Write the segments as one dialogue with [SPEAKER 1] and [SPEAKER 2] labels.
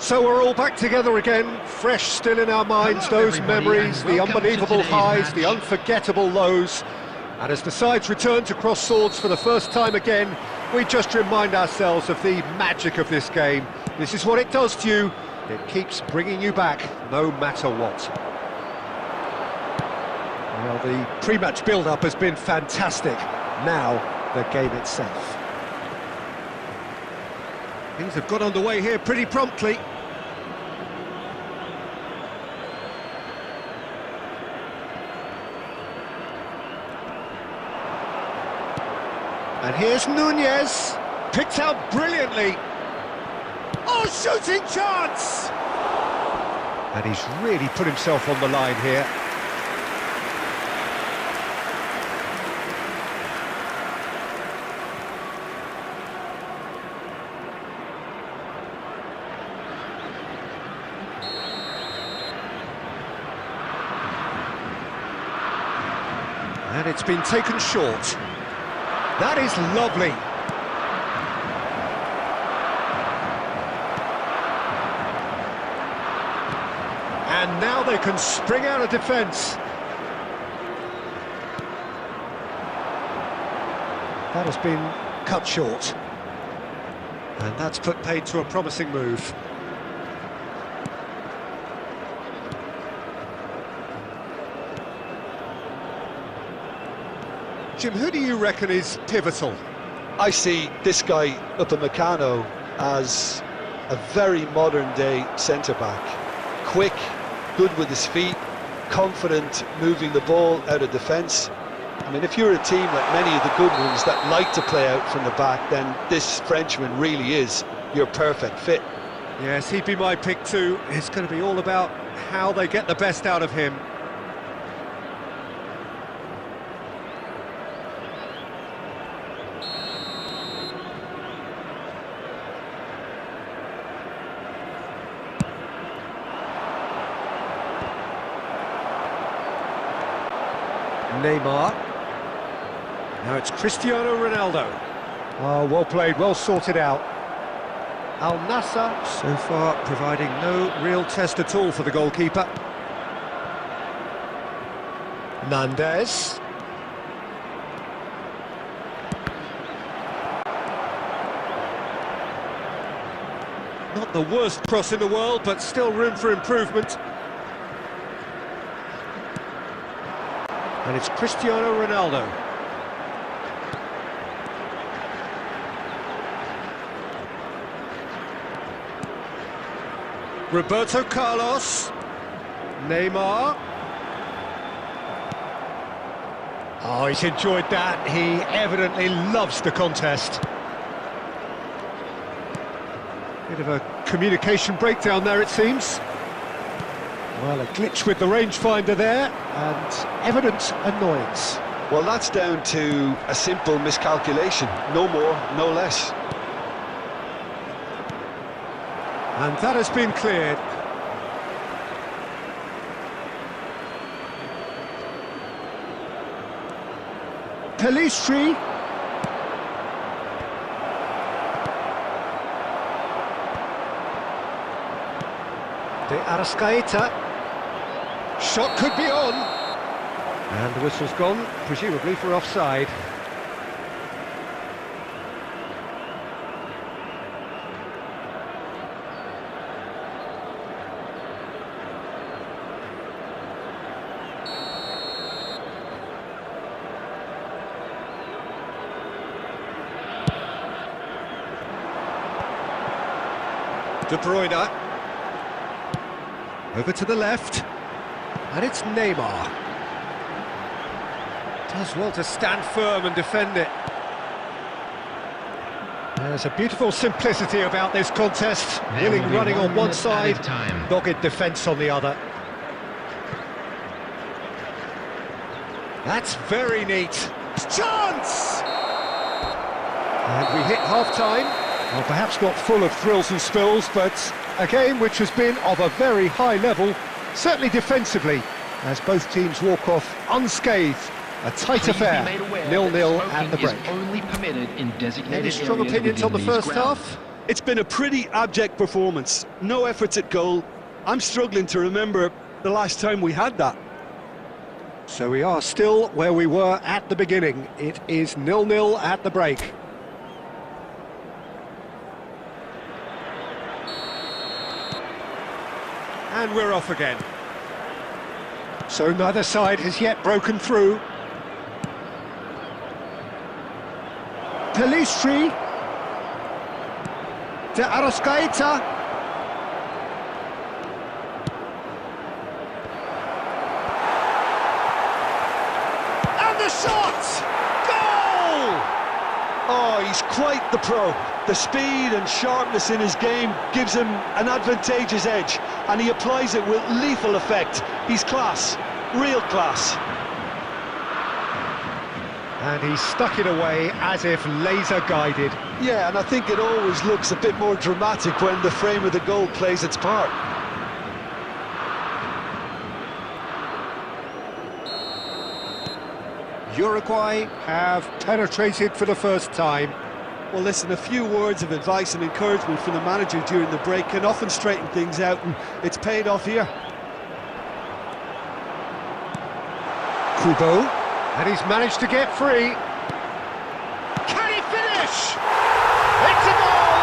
[SPEAKER 1] So we're all back together again, fresh still in our minds, those memories, the unbelievable highs, the unforgettable lows. And as the sides return to cross swords for the first time again, we just remind ourselves of the magic of this game. This is what it does to you. It keeps bringing you back, no matter what. Well, the pre-match build-up has been fantastic. Now, the game itself. Things have got underway here pretty promptly. And here's Nunez, picked out brilliantly. Oh, shooting chance! And he's really put himself on the line here. And it's been taken short. That is lovely. And now they can spring out of defence. That has been cut short. And that's put paid to a promising move. Jim, who do you reckon is pivotal?
[SPEAKER 2] I see this guy up in Meccano as a very modern-day centre-back. Quick, good with his feet, confident moving the ball out of defence. I mean, if you're a team like many of the good ones that like to play out from the back, then this Frenchman really is your perfect fit.
[SPEAKER 1] Yes, he'd be my pick too. It's going to be all about how they get the best out of him. Neymar. Now it's Cristiano Ronaldo. Oh, well played, well sorted out. Al Nassr so far providing no real test at all for the goalkeeper. Nandez. Not the worst cross in the world, but still room for improvement. And it's Cristiano Ronaldo. Roberto Carlos. Neymar. Oh, he's enjoyed that. He evidently loves the contest. Bit of a communication breakdown there, it seems. Well, a glitch with the rangefinder there, and evident annoyance.
[SPEAKER 2] Well, that's down to a simple miscalculation. No more, no less.
[SPEAKER 1] And that has been cleared. Pelistri. De Arrascaeta. Shot could be on. And the whistle's gone, presumably for offside. De Bruyne. Over to the left. And it's Neymar. Does well to stand firm and defend it. There's a beautiful simplicity about this contest. Willing running on one side, dogged defence on the other. That's very neat. Chance! And we hit half-time. Well, perhaps not full of thrills and spills, but a game which has been of a very high level, certainly defensively, as both teams walk off unscathed. A tight affair, 0-0 at the break.
[SPEAKER 3] Only permitted in designated
[SPEAKER 1] Any strong opinions on the first half?
[SPEAKER 2] It's been a pretty abject performance. No efforts at goal. I'm struggling to remember the last time we had that.
[SPEAKER 1] So we are still where we were at the beginning. It is 0-0 at the break. And we're off again. So neither side has yet broken through. Pelistri. De Arrascaeta. And the shot! Goal!
[SPEAKER 2] Oh, he's quite the pro. The speed and sharpness in his game gives him an advantageous edge, and he applies it with lethal effect. He's class, real class.
[SPEAKER 1] And he stuck it away as if laser-guided.
[SPEAKER 2] Yeah, and I think it always looks a bit more dramatic when the frame of the goal plays its part.
[SPEAKER 1] Uruguay have penetrated for the first time.
[SPEAKER 2] Well, listen, a few words of advice and encouragement from the manager during the break can often straighten things out, and it's paid off here.
[SPEAKER 1] Kubo, and he's managed to get free. Can he finish? It's a goal!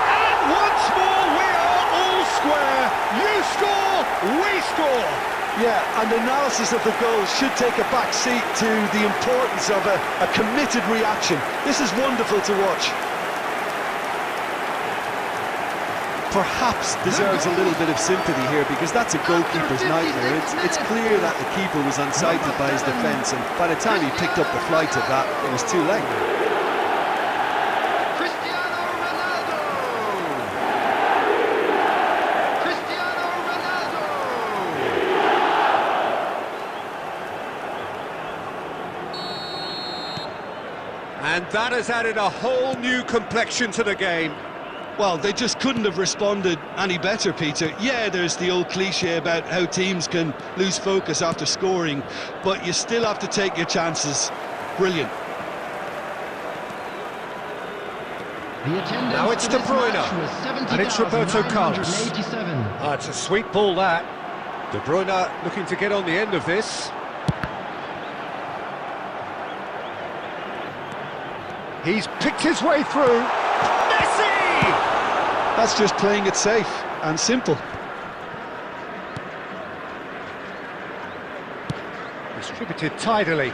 [SPEAKER 1] And once more we are all square. You score, we score.
[SPEAKER 2] Yeah, and analysis of the goal should take a back seat to the importance of a committed reaction. This is wonderful to watch. Perhaps deserves a little bit of sympathy here, because that's a goalkeeper's nightmare. It's clear that the keeper was unsighted by his defence, and by the time he picked up the flight of that, it was too late.
[SPEAKER 1] And that has added a whole new complexion to the game.
[SPEAKER 2] Well, they just couldn't have responded any better, Peter. Yeah, there's the old cliche about how teams can lose focus after scoring, but you still have to take your chances. Brilliant.
[SPEAKER 1] Now it's De Bruyne, and it's Roberto Carlos. It's a sweet ball, that. De Bruyne looking to get on the end of this. He's picked his way through. Messi!
[SPEAKER 2] That's just playing it safe and simple.
[SPEAKER 1] Distributed tidily.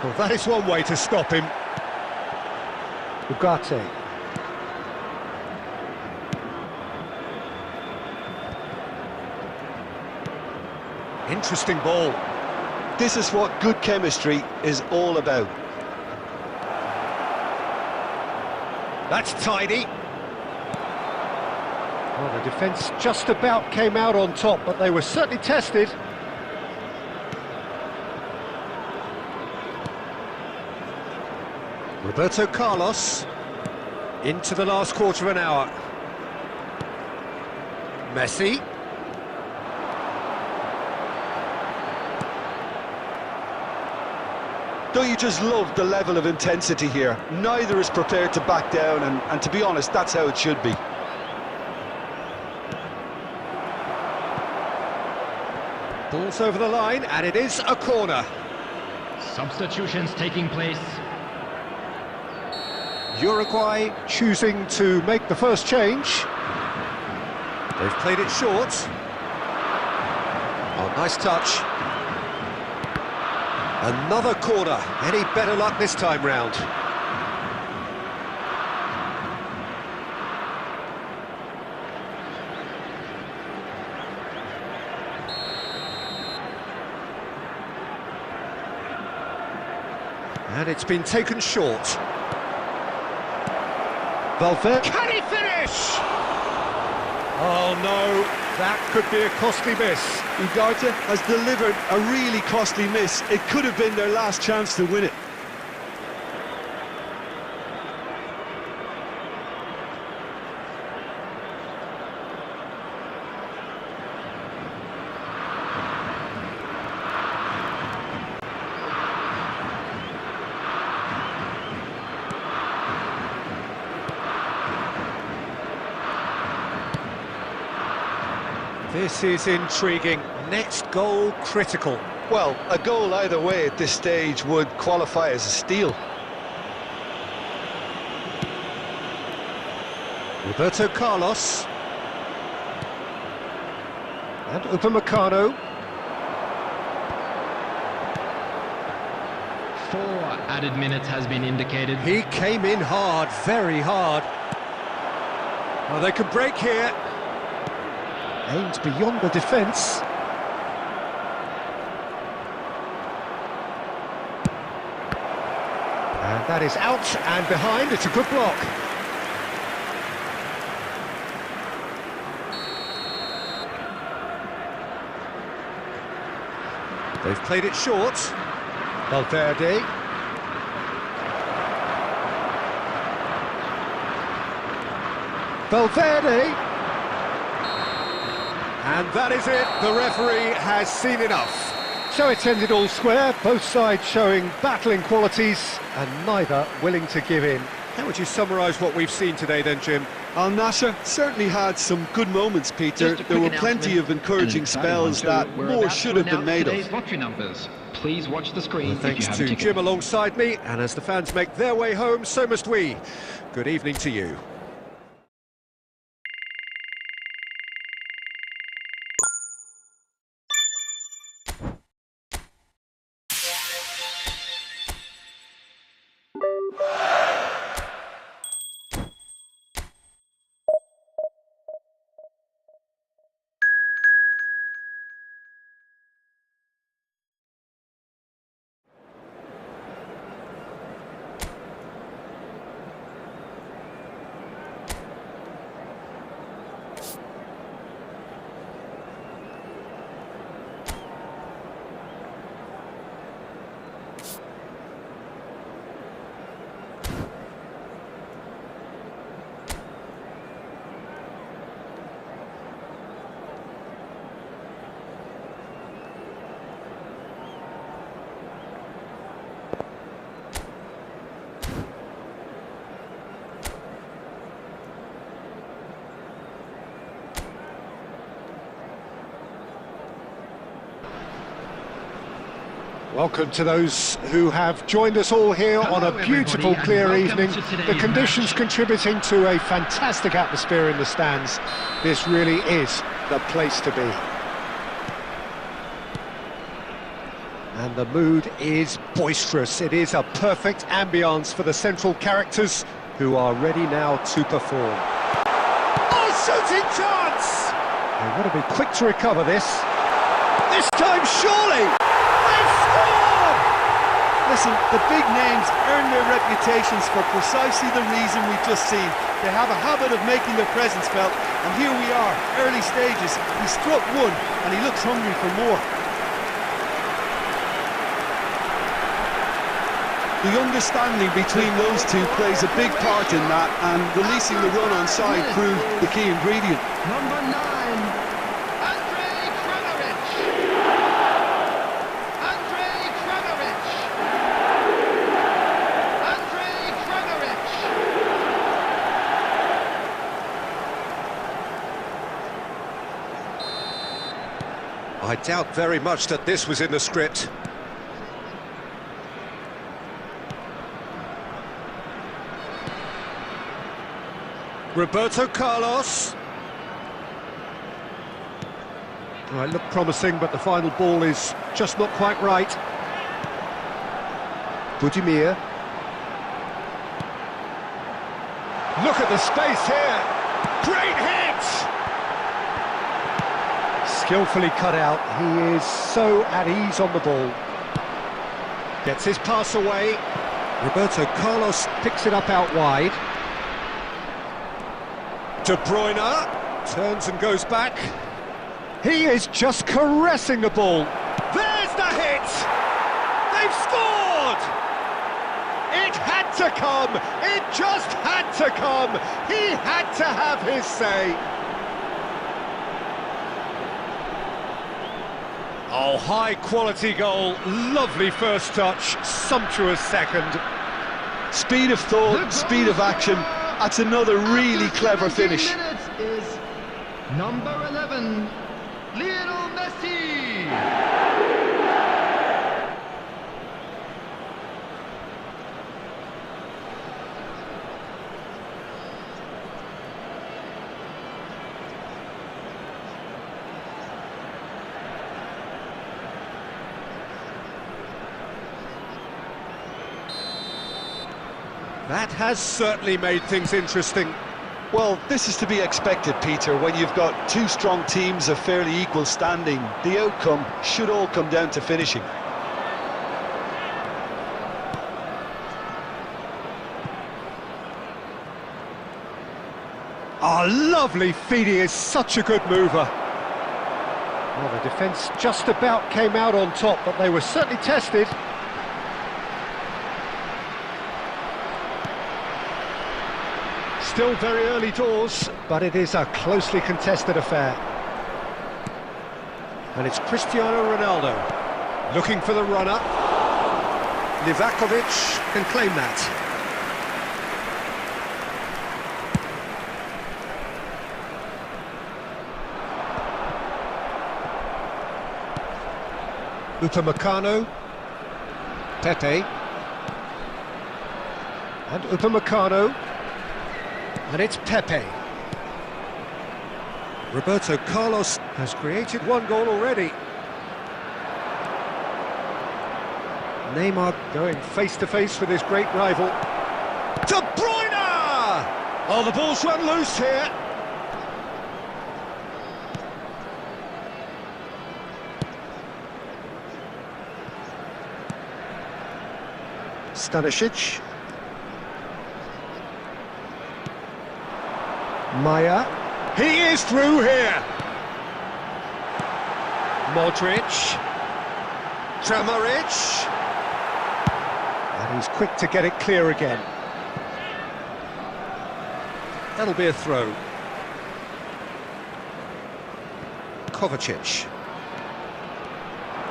[SPEAKER 1] Well, that is one way to stop him. Ugarte. Interesting ball.
[SPEAKER 2] This is what good chemistry is all about.
[SPEAKER 1] That's tidy. Well, the defence just about came out on top, but they were certainly tested. Roberto Carlos into the last quarter of an hour. Messi.
[SPEAKER 2] Don't you just love the level of intensity here? Neither is prepared to back down, and to be honest, that's how it should be.
[SPEAKER 1] Ball's over the line, and it is a corner.
[SPEAKER 3] Substitutions taking place.
[SPEAKER 1] Uruguay choosing to make the first change. They've played it short. Oh, nice touch. Another corner. Any better luck this time round? And it's been taken short. Valverde. Can he finish? Oh no, that could be a costly miss.
[SPEAKER 2] Ugarte has delivered a really costly miss. It could have been their last chance to win it.
[SPEAKER 1] This is intriguing. Next goal critical.
[SPEAKER 2] Well, a goal either way at this stage would qualify as a steal.
[SPEAKER 1] Roberto Carlos. And Upamecano.
[SPEAKER 3] 4 added minutes has been indicated.
[SPEAKER 1] He came in hard, very hard. Oh, they can break here. Aimed beyond the defence. And that is out and behind. It's a good block. They've played it short. Valverde. Valverde. And that is it, the referee has seen enough. So it's ended all square, both sides showing battling qualities and neither willing to give in. How would you summarise what we've seen today then, Jim?
[SPEAKER 2] Al Nassr certainly had some good moments, Peter. There were plenty of encouraging spells that more should have been made of.
[SPEAKER 3] Lottery numbers. Please watch the screen.
[SPEAKER 1] Well, thanks to Jim alongside me, and as the fans make their way home, so must we. Good evening to you. Welcome to those who have joined us all here on a beautiful,
[SPEAKER 3] everybody,
[SPEAKER 1] clear
[SPEAKER 3] and
[SPEAKER 1] evening.
[SPEAKER 3] welcome to
[SPEAKER 1] The
[SPEAKER 3] today's
[SPEAKER 1] conditions
[SPEAKER 3] match.
[SPEAKER 1] contributing to a fantastic atmosphere in the stands. This really is the place to be. And the mood is boisterous. It is a perfect ambience for the central characters who are ready now to perform. Oh, shooting chance! They want to be quick to recover this. This time, surely! They've scored!
[SPEAKER 4] Listen, the big names earn their reputations for precisely the reason we've just seen. They have a habit of making their presence felt, and here we are, early stages. He struck one, and he looks hungry for more. The understanding between those two plays a big part in that, and releasing the run on side proved the key ingredient.
[SPEAKER 3] Number 9, Andrej Kramaric. Andrej Kramaric. Andrej Kramaric.
[SPEAKER 1] I doubt very much that this was in the script. Roberto Carlos. Oh, it looked promising, but the final ball is just not quite right. Budimir. Look at the space here. Great hit! Skillfully cut out. He is so at ease on the ball. Gets his pass away. Roberto Carlos picks it up out wide. De Bruyne turns and goes back. He is just caressing the ball. There's the hit! They've scored! It had to come! It just had to come! He had to have his say! Oh, high-quality goal. Lovely first touch. Sumptuous second.
[SPEAKER 2] Speed of thought, speed of action. That's another really clever finish.
[SPEAKER 3] Minutes is number 11, Lionel Messi.
[SPEAKER 1] That has certainly made things interesting.
[SPEAKER 2] Well, this is to be expected, Peter. When you've got two strong teams of fairly equal standing, the outcome should all come down to finishing.
[SPEAKER 1] Oh, lovely feed. He is such a good mover. Well, the defence just about came out on top, but they were certainly tested. Still very early doors, but it is a closely contested affair. And it's Cristiano Ronaldo looking for the runner. Livakovic can claim that. Upamecano. Pepe. And Upamecano. And it's Pepe. Roberto Carlos has created one goal already. Neymar going face-to-face with his great rival. De Bruyne! Oh, the ball's run loose here. Stanisic. Maya. He is through here. Modric. Kramaric. And he's quick to get it clear again. That'll be a throw. Kovacic.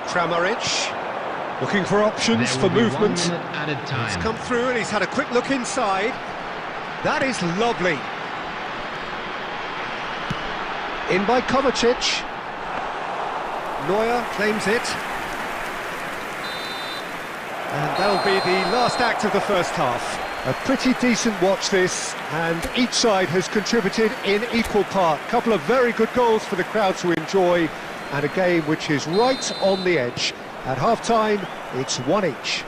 [SPEAKER 1] Kramaric. Looking for options for movement.
[SPEAKER 3] 1 minute added time.
[SPEAKER 1] He's come through and he's had a quick look inside. That is lovely. In by Kovacic. Neuer claims it. And that'll be the last act of the first half. A pretty decent watch this, and each side has contributed in equal part. A couple of very good goals for the crowd to enjoy, and a game which is right on the edge. At half-time, it's 1 each.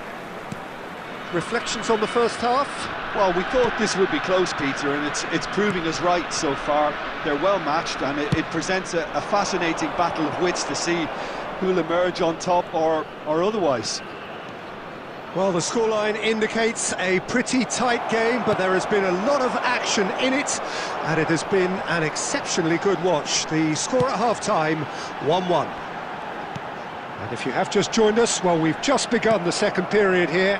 [SPEAKER 1] Reflections on the first half?
[SPEAKER 4] Well, we thought this would be close, Peter, and it's proving us right so far. They're well matched, and it presents a fascinating battle of wits to see who'll emerge on top or otherwise.
[SPEAKER 1] Well, the scoreline indicates a pretty tight game, but there has been a lot of action in it, and it has been an exceptionally good watch. The score at half-time, 1-1. And if you have just joined us, well, we've just begun the second period here.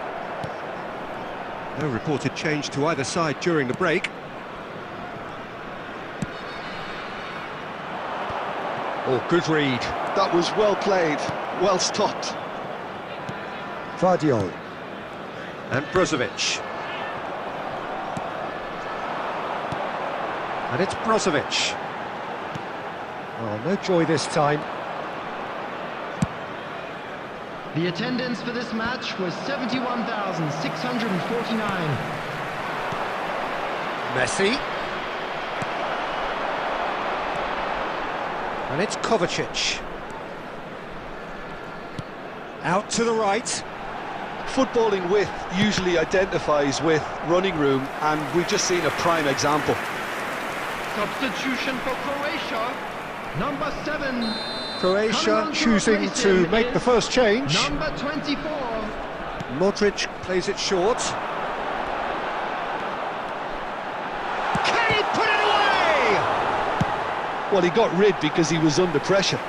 [SPEAKER 1] No reported change to either side during the break. Oh, good read.
[SPEAKER 2] That was well played, well stopped.
[SPEAKER 1] Vardiol. And Brozovic. And it's Brozovic. Oh, no joy this time.
[SPEAKER 3] The attendance for this match was 71,649.
[SPEAKER 1] Messi. And it's Kovacic. Out to the right.
[SPEAKER 2] Footballing width usually identifies with running room, and we've just seen a prime example.
[SPEAKER 3] Substitution for Croatia, number 7.
[SPEAKER 1] Croatia choosing to make the first change.
[SPEAKER 3] Number 24.
[SPEAKER 1] Modric plays it short. Can he put it away?
[SPEAKER 2] Well, he got rid because he was under pressure.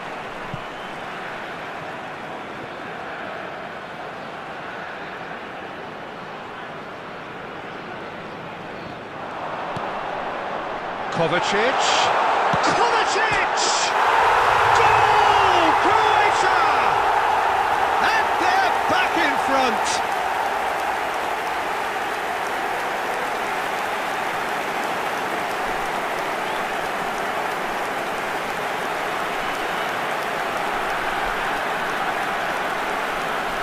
[SPEAKER 1] Kovacic! Kovacic! Goal! Croatia! And they're back in front!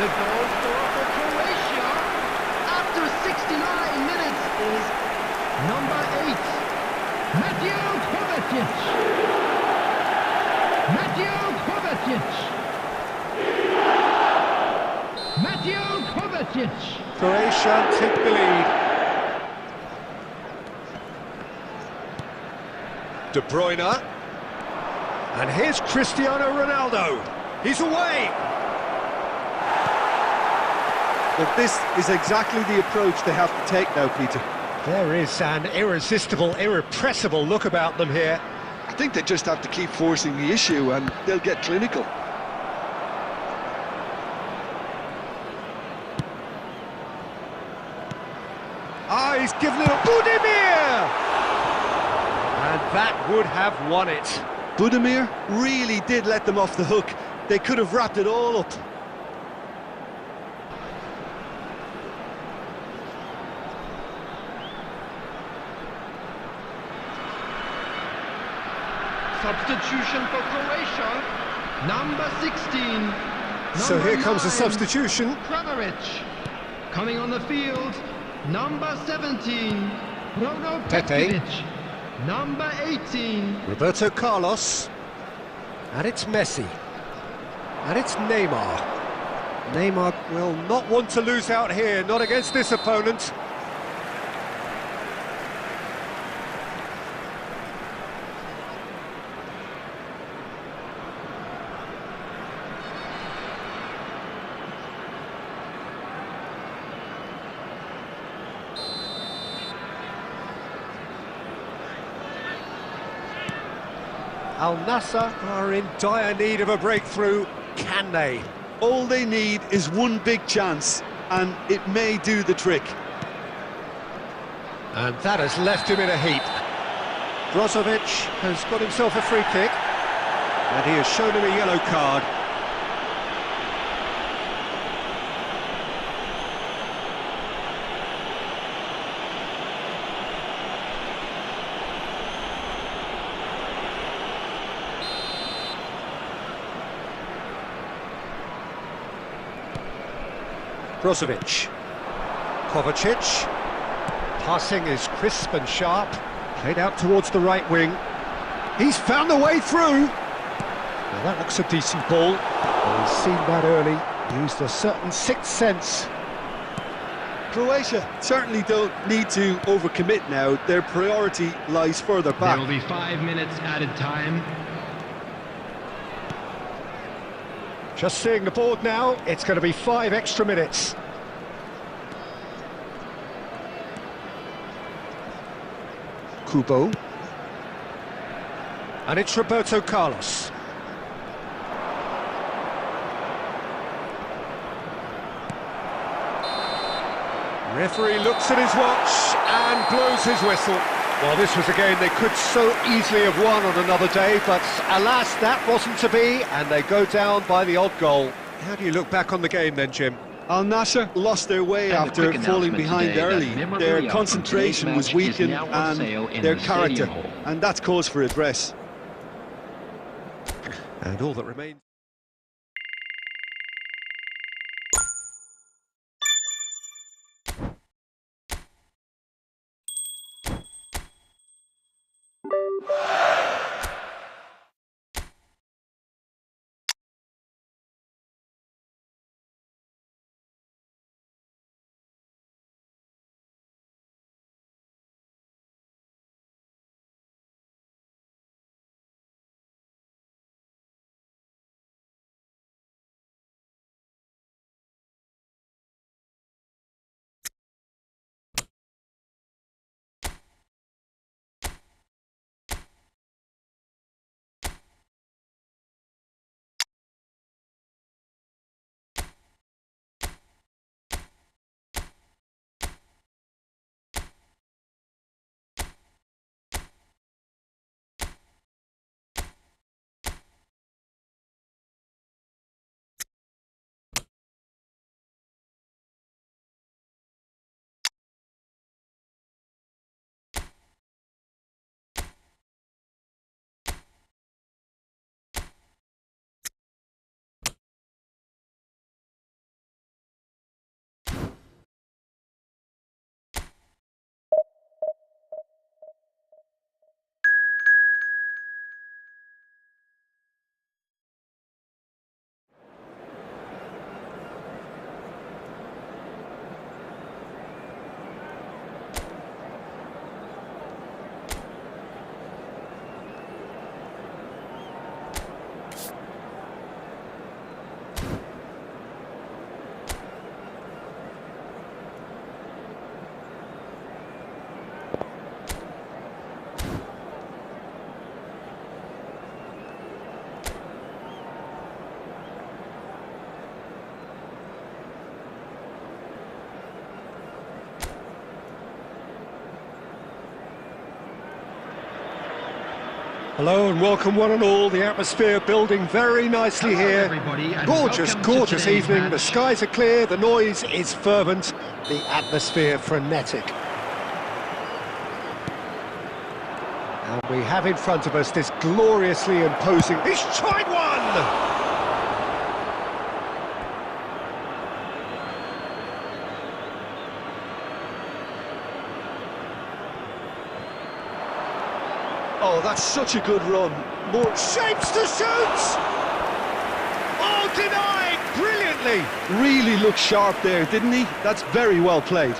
[SPEAKER 3] The goal scorer for Croatia after 69 minutes is number 8. Matthew Kovacic! Matthew Kovacic! Matthew Kovacic!
[SPEAKER 1] Croatia take the lead. De Bruyne. And here's Cristiano Ronaldo. He's away!
[SPEAKER 4] But this is exactly the approach they have to take now, Peter.
[SPEAKER 1] There is an irresistible, irrepressible look about them here.
[SPEAKER 2] I think they just have to keep forcing the issue and they'll get clinical.
[SPEAKER 1] Ah, he's given it a Budimir! And that would have won it.
[SPEAKER 4] Budimir really did let them off the hook. They could have wrapped it all up.
[SPEAKER 3] Substitution for Croatia, number 16.
[SPEAKER 1] So
[SPEAKER 3] Number
[SPEAKER 1] here comes the
[SPEAKER 3] 9,
[SPEAKER 1] substitution.
[SPEAKER 3] Kramaric. Coming on the field, number 17. Bruno
[SPEAKER 1] Pepe.
[SPEAKER 3] Petkovic. Number 18.
[SPEAKER 1] Roberto Carlos. And it's Messi. And it's Neymar. Neymar will not want to lose out here, not against this opponent. Al Nassr are in dire need of a breakthrough. Can they?
[SPEAKER 4] All they need is one big chance, and it may do the trick.
[SPEAKER 1] And that has left him in a heap. Brozovic has got himself a free kick, and he has shown him a yellow card. Brozovic. Kovacic. Passing is crisp and sharp. Played out towards the right wing. He's found the way through. Now that looks a decent ball. Well, he's seen that early. Used a certain sixth sense.
[SPEAKER 4] Croatia certainly don't need to overcommit now. Their priority lies further back.
[SPEAKER 3] There will be 5 minutes added time.
[SPEAKER 1] Just seeing the board now, it's going to be 5 extra minutes. Kubo. And it's Roberto Carlos. Referee looks at his watch and blows his whistle. Well, this was a game they could so easily have won on another day, but alas, that wasn't to be, and they go down by the odd goal. How do you look back on the game then, Jim?
[SPEAKER 4] Al Nassr lost their way after falling behind early. Their concentration was weakened and their character, and that's cause for address.
[SPEAKER 1] And all that remains... Hello and welcome one and all. The atmosphere building very nicely here. Gorgeous, gorgeous evening. The skies are clear, the noise is fervent, the atmosphere frenetic. And we have in front of us this gloriously imposing... He's tried one!
[SPEAKER 4] Oh, that's such a good run. More
[SPEAKER 1] Shapes to shoot! Oh, denied! Brilliantly!
[SPEAKER 4] really looked sharp there, didn't he? That's very well played.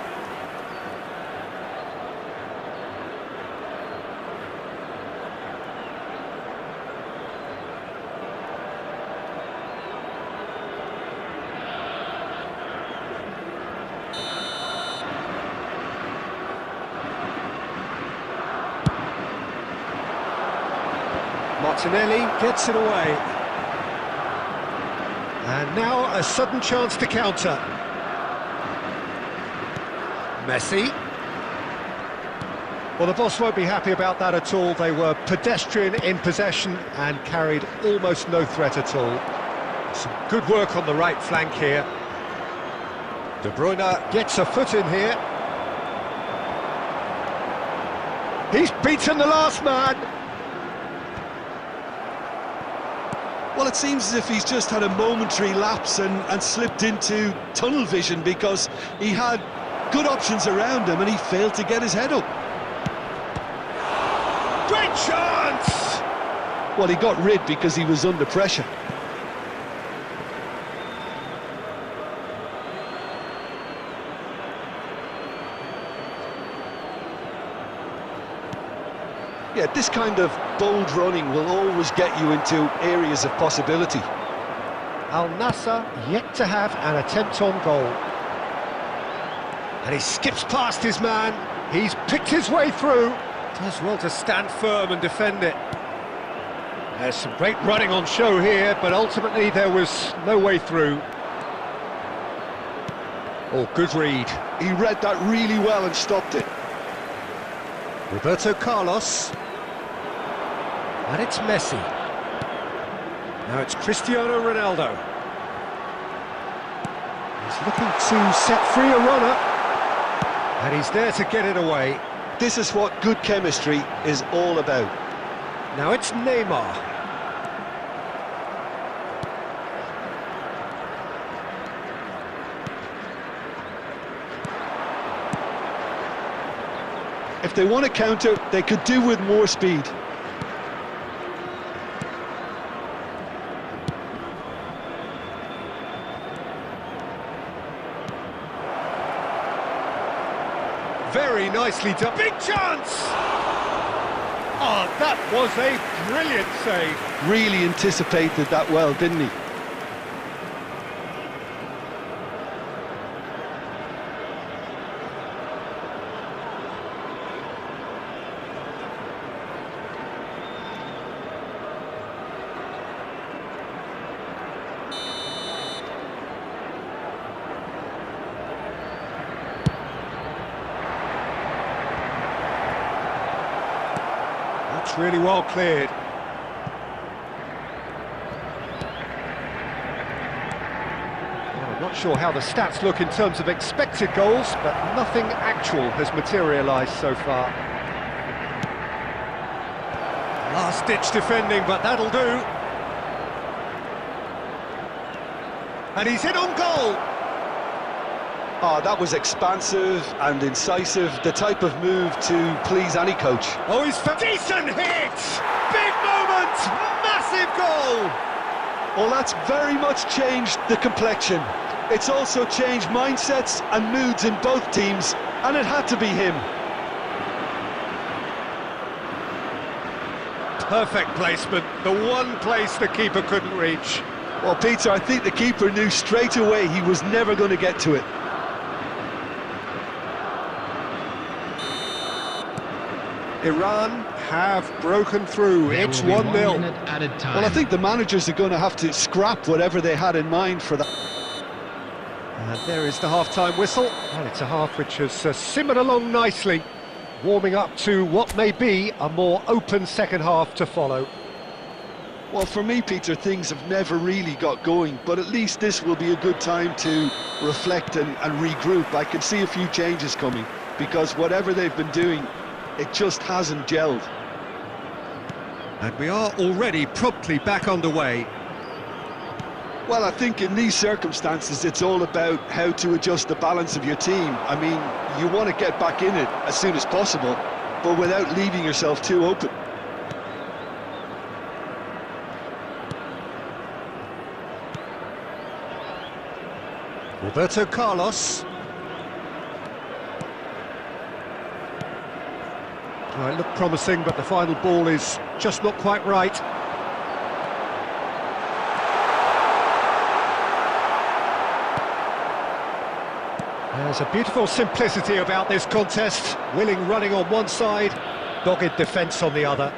[SPEAKER 1] Martinelli gets it away. And now a sudden chance to counter. Messi. Well, the boss won't be happy about that at all. They were pedestrian in possession and carried almost no threat at all. Some good work on the right flank here. De Bruyne gets a foot in here. He's beaten the last man.
[SPEAKER 2] Well, it seems as if he's just had a momentary lapse and slipped into tunnel vision, because he had good options around him and he failed to get his head up.
[SPEAKER 1] Great chance!
[SPEAKER 2] Well, he got rid because he was under pressure. Yeah, this kind of bold running will always get you into areas of possibility.
[SPEAKER 1] Al Nassr yet to have an attempt on goal. And he skips past his man. He's picked his way through. Does well to stand firm and defend it. There's some great running on show here, but ultimately there was no way through. Oh, good read.
[SPEAKER 2] He read that really well and stopped it.
[SPEAKER 1] Roberto Carlos. And it's Messi. Now it's Cristiano Ronaldo. He's looking to set free a runner. And he's there to get it away.
[SPEAKER 2] This is what good chemistry is all about.
[SPEAKER 1] Now it's Neymar.
[SPEAKER 2] If they want to counter, they could do with more speed.
[SPEAKER 1] Very nicely done. Big chance! Oh, that was a brilliant save.
[SPEAKER 2] Really anticipated that well, didn't he?
[SPEAKER 1] That's really well cleared. Well, I'm not sure how the stats look in terms of expected goals, but nothing actual has materialised so far. Last-ditch defending, but that'll do. And he's in on goal.
[SPEAKER 2] Oh, that was expansive and incisive, the type of move to please any coach.
[SPEAKER 1] Oh, he's decent hit! Big moment! Massive goal!
[SPEAKER 2] Well, that's very much changed the complexion. It's also changed mindsets and moods in both teams, and it had to be him.
[SPEAKER 1] Perfect placement, the one place the keeper couldn't reach.
[SPEAKER 2] Well, Peter, I think the keeper knew straight away he was never going to get to it.
[SPEAKER 1] Iran have broken through. It's 1-0.
[SPEAKER 2] Well, I think the managers are going to have to scrap whatever they had in mind for that.
[SPEAKER 1] And there is the half-time whistle. And it's a half which has simmered along nicely, warming up to what may be a more open second half to follow.
[SPEAKER 2] Well, for me, Peter, things have never really got going, but at least this will be a good time to reflect and regroup. I can see a few changes coming, because whatever they've been doing, it just hasn't gelled.
[SPEAKER 1] And we are already promptly back underway.
[SPEAKER 2] Well, I think in these circumstances, it's all about how to adjust the balance of your team. I mean, you want to get back in it as soon as possible, but without leaving yourself too open.
[SPEAKER 1] Roberto Carlos. Oh, it looked promising, but the final ball is just not quite right. There's a beautiful simplicity about this contest. Willing running on one side, dogged defence on the other.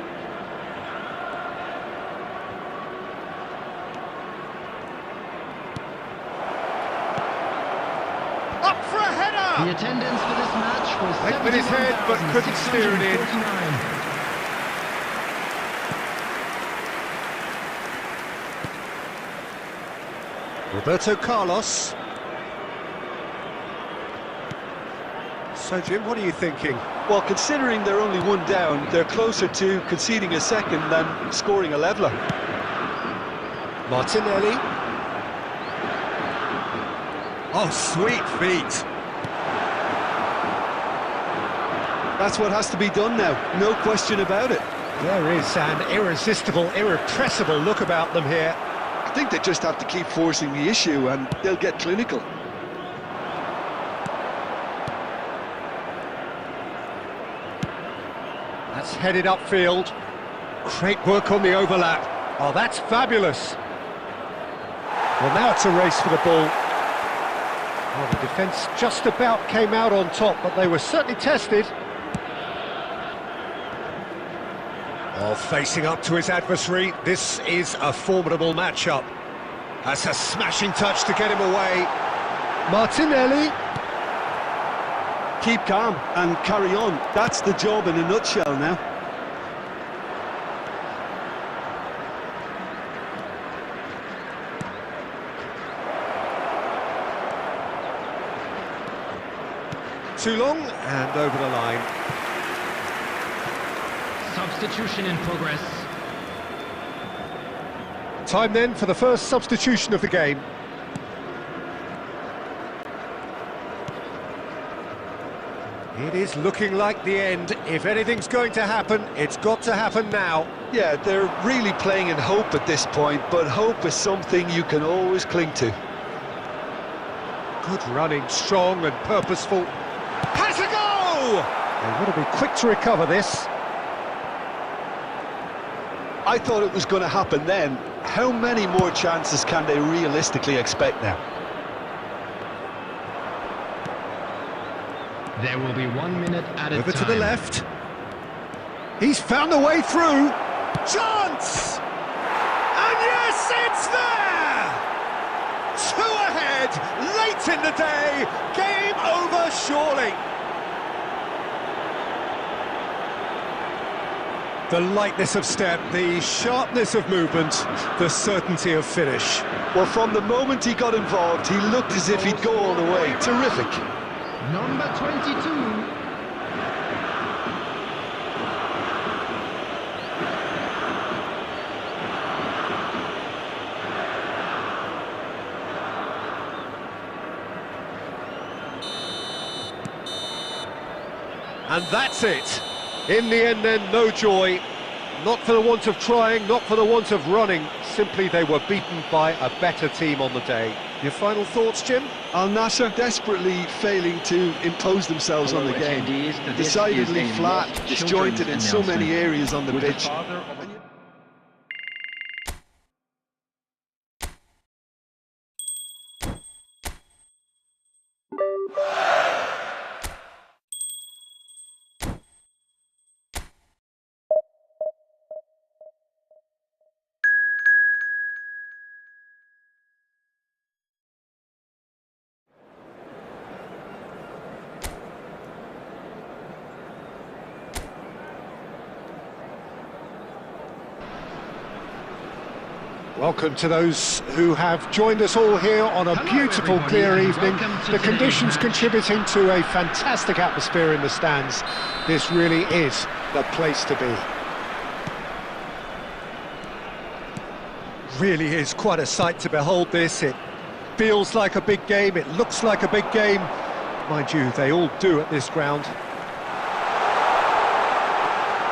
[SPEAKER 1] Up for a header!
[SPEAKER 3] The attendance for this match was
[SPEAKER 1] Went with his head, but couldn't steer it in.
[SPEAKER 3] 71,649.
[SPEAKER 1] Roberto Carlos. So, Jim, what are you thinking?
[SPEAKER 2] Well, considering they're only one down, they're closer to conceding a second than scoring a leveller.
[SPEAKER 1] Martinelli. Oh, sweet feet.
[SPEAKER 4] That's what has to be done now, no question about it.
[SPEAKER 1] There is an irresistible, irrepressible look about them here.
[SPEAKER 2] I think they just have to keep forcing the issue and they'll get clinical.
[SPEAKER 1] That's headed upfield. Great work on the overlap. Oh, that's fabulous. Well, now it's a race for the ball. Oh, the defence just about came out on top, but they were certainly tested. Oh, facing up to his adversary, this is a formidable matchup. That's a smashing touch to get him away. Martinelli.
[SPEAKER 4] Keep calm and carry on. That's the job in a nutshell now.
[SPEAKER 1] Too long, and over the line.
[SPEAKER 3] Substitution in progress.
[SPEAKER 1] Time then for the first substitution of the game. It is looking like the end. If anything's going to happen, it's got to happen now.
[SPEAKER 2] Yeah, they're really playing in hope at this point, but hope is something you can always cling to.
[SPEAKER 1] Good running, strong and purposeful. Has a go! They want to be quick to recover this.
[SPEAKER 2] I thought it was going to happen then. How many more chances can they realistically expect now?
[SPEAKER 3] There will be 1 minute at a time.
[SPEAKER 1] Over to the left. He's found a way through. Chance! And yes, it's there! 2 ahead, late in the day. Game over, surely. The lightness of step, the sharpness of movement, the certainty of finish.
[SPEAKER 2] Well, from the moment he got involved, he looked as if he'd go all the way. Terrific.
[SPEAKER 3] Number 22.
[SPEAKER 1] And that's it. In the end then, no joy. Not for the want of trying, not for the want of running. Simply they were beaten by a better team on the day. Your final thoughts, Jim?
[SPEAKER 2] Al Nassr desperately failing to impose themselves on the game. Decidedly flat, disjointed in so many areas on the pitch.
[SPEAKER 1] Welcome to those who have joined us all here on a beautiful, clear evening. The conditions contributing to a fantastic atmosphere in the stands. This really is the place to be. Really is quite a sight to behold this. It feels like a big game, it looks like a big game. Mind you, they all do at this ground.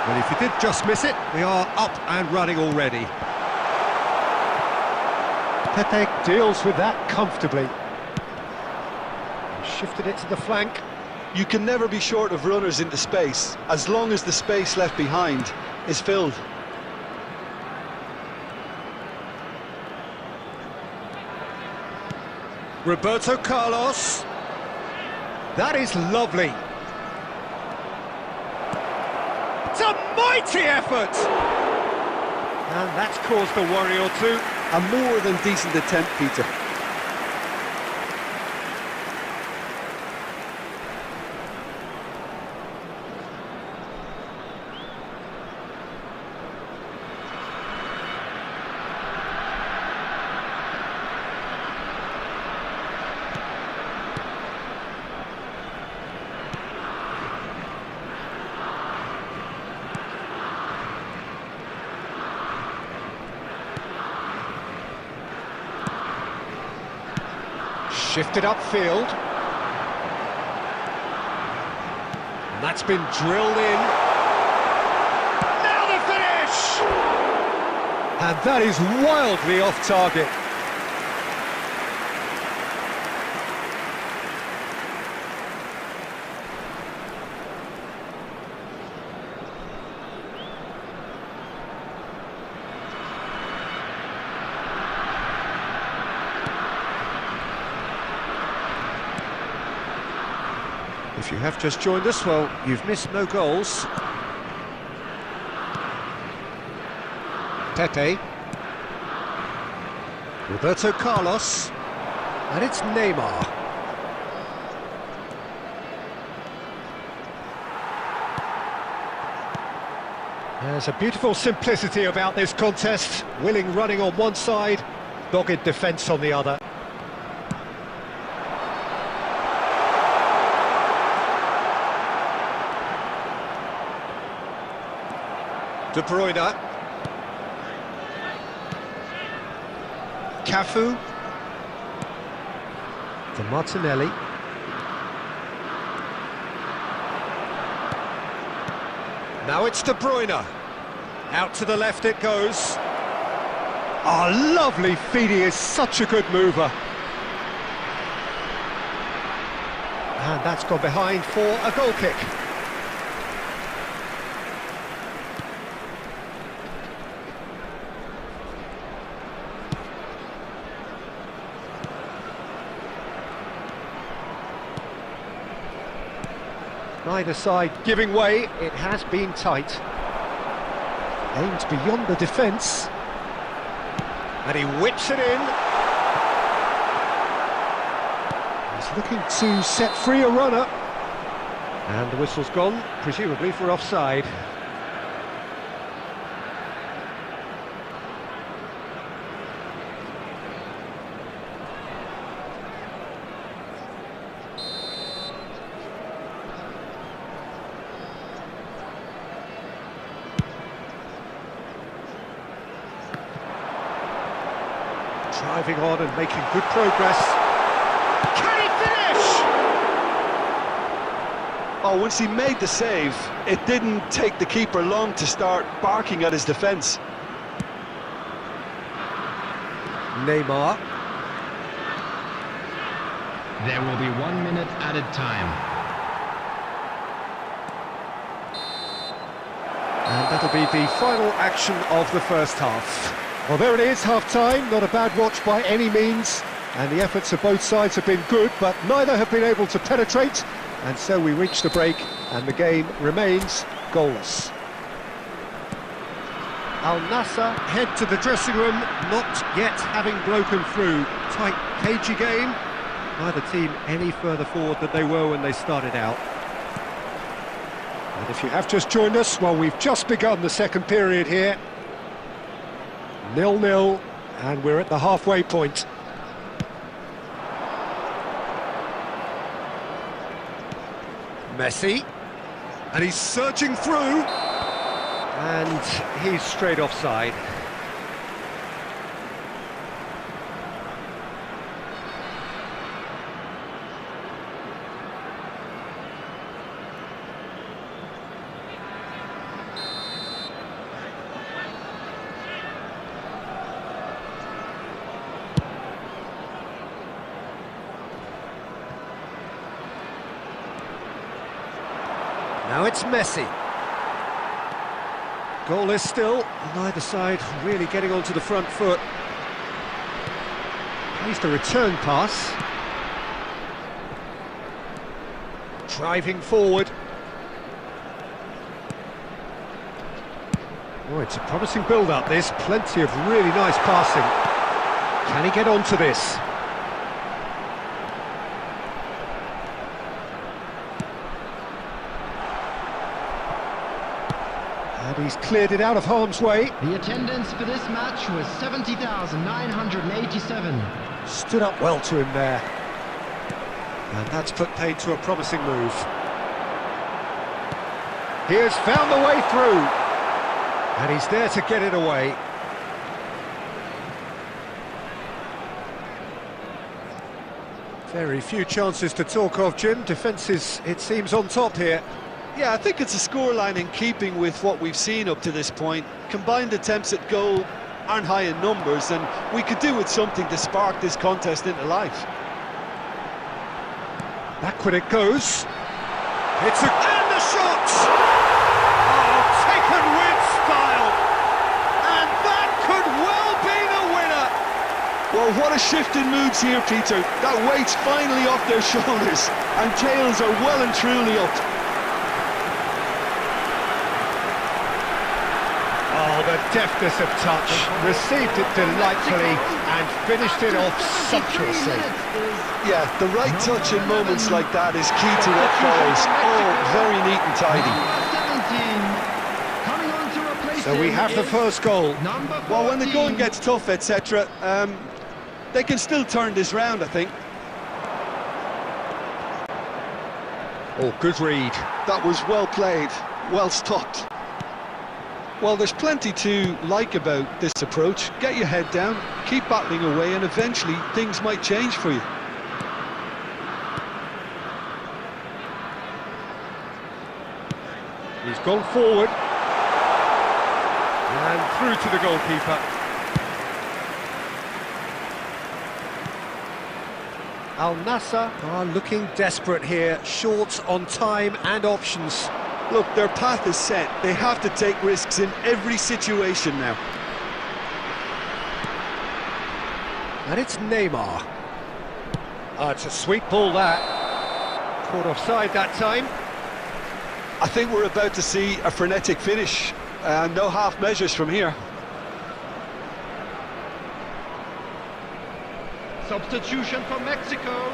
[SPEAKER 1] Well, if you did just miss it, we are up and running already. Pepe deals with that comfortably. Shifted it to the flank.
[SPEAKER 2] You can never be short of runners into space, as long as the space left behind is filled.
[SPEAKER 1] Roberto Carlos. That is lovely. It's a mighty effort! And that's caused a worry or two.
[SPEAKER 4] A more than decent attempt, Peter.
[SPEAKER 1] Shifted upfield. And that's been drilled in. Now the finish! And that is wildly off target. If you have just joined us, well, you've missed no goals. Pepe. Roberto Carlos. And it's Neymar. There's a beautiful simplicity about this contest. Willing running on one side, dogged defence on the other. De Bruyne. Cafu. To Martinelli. Now it's De Bruyne. Out to the left it goes. Oh, lovely feed, he is such a good mover. And that's gone behind for a goal kick. Neither side giving way, it has been tight. Aimed beyond the defence. And he whips it in. He's looking to set free a runner. And the whistle's gone, presumably for offside. Driving on and making good progress. Can he finish?
[SPEAKER 2] Oh, once he made the save, it didn't take the keeper long to start barking at his defence.
[SPEAKER 1] Neymar.
[SPEAKER 3] There will be 1 minute added time.
[SPEAKER 1] And that'll be the final action of the first half. Well, there it is, half-time. Not a bad watch by any means. And the efforts of both sides have been good, but neither have been able to penetrate. And so we reach the break, and the game remains goalless. Al Nassr head to the dressing room, not yet having broken through. Tight, cagey game. Neither team any further forward than they were when they started out. And if you have just joined us, well, we've just begun the second period here. 0-0, and we're at the halfway point. Messi, and he's surging through, and he's straight offside. Now it's Messi. Goalless still, neither side really getting onto the front foot. Plays the return pass. Driving forward. Oh, it's a promising build-up this, plenty of really nice passing. Can he get onto this? And he's cleared it out of harm's way.
[SPEAKER 3] The attendance for this match was 70,987.
[SPEAKER 1] Stood up well to him there. And that's put paid to a promising move. He has found the way through. And he's there to get it away. Very few chances to talk of, Jim. Defence is, it seems, on top here.
[SPEAKER 2] Yeah, I think it's a scoreline in keeping with what we've seen up to this point. Combined attempts at goal aren't high in numbers, and we could do with something to spark this contest into life.
[SPEAKER 1] Back when it goes. It's a... And the shot! Oh, taken with style! And that could well be the winner!
[SPEAKER 2] Well, what a shift in moods here, Peter. That weight's finally off their shoulders, and tails are well and truly up.
[SPEAKER 1] Oh, the deftness of touch, received it delightfully and finished it off sumptuously.
[SPEAKER 2] Yeah, the right touch in moments like that is key to what follows. Oh, very neat and tidy.
[SPEAKER 1] So we have the first goal.
[SPEAKER 2] Well, when the going gets tough, etc., they can still turn this round, I think.
[SPEAKER 1] Oh, good read.
[SPEAKER 2] That was well played, well stopped. Well, there's plenty to like about this approach. Get your head down, keep battling away, and eventually things might change for you.
[SPEAKER 1] He's gone forward. And through to the goalkeeper. Al Nassr are looking desperate here, short on time and options.
[SPEAKER 2] Look, their path is set. They have to take risks in every situation now.
[SPEAKER 1] And it's Neymar. Oh, it's a sweet ball, that. Caught offside that time.
[SPEAKER 2] I think we're about to see a frenetic finish. No half measures from here.
[SPEAKER 3] Substitution for Mexico.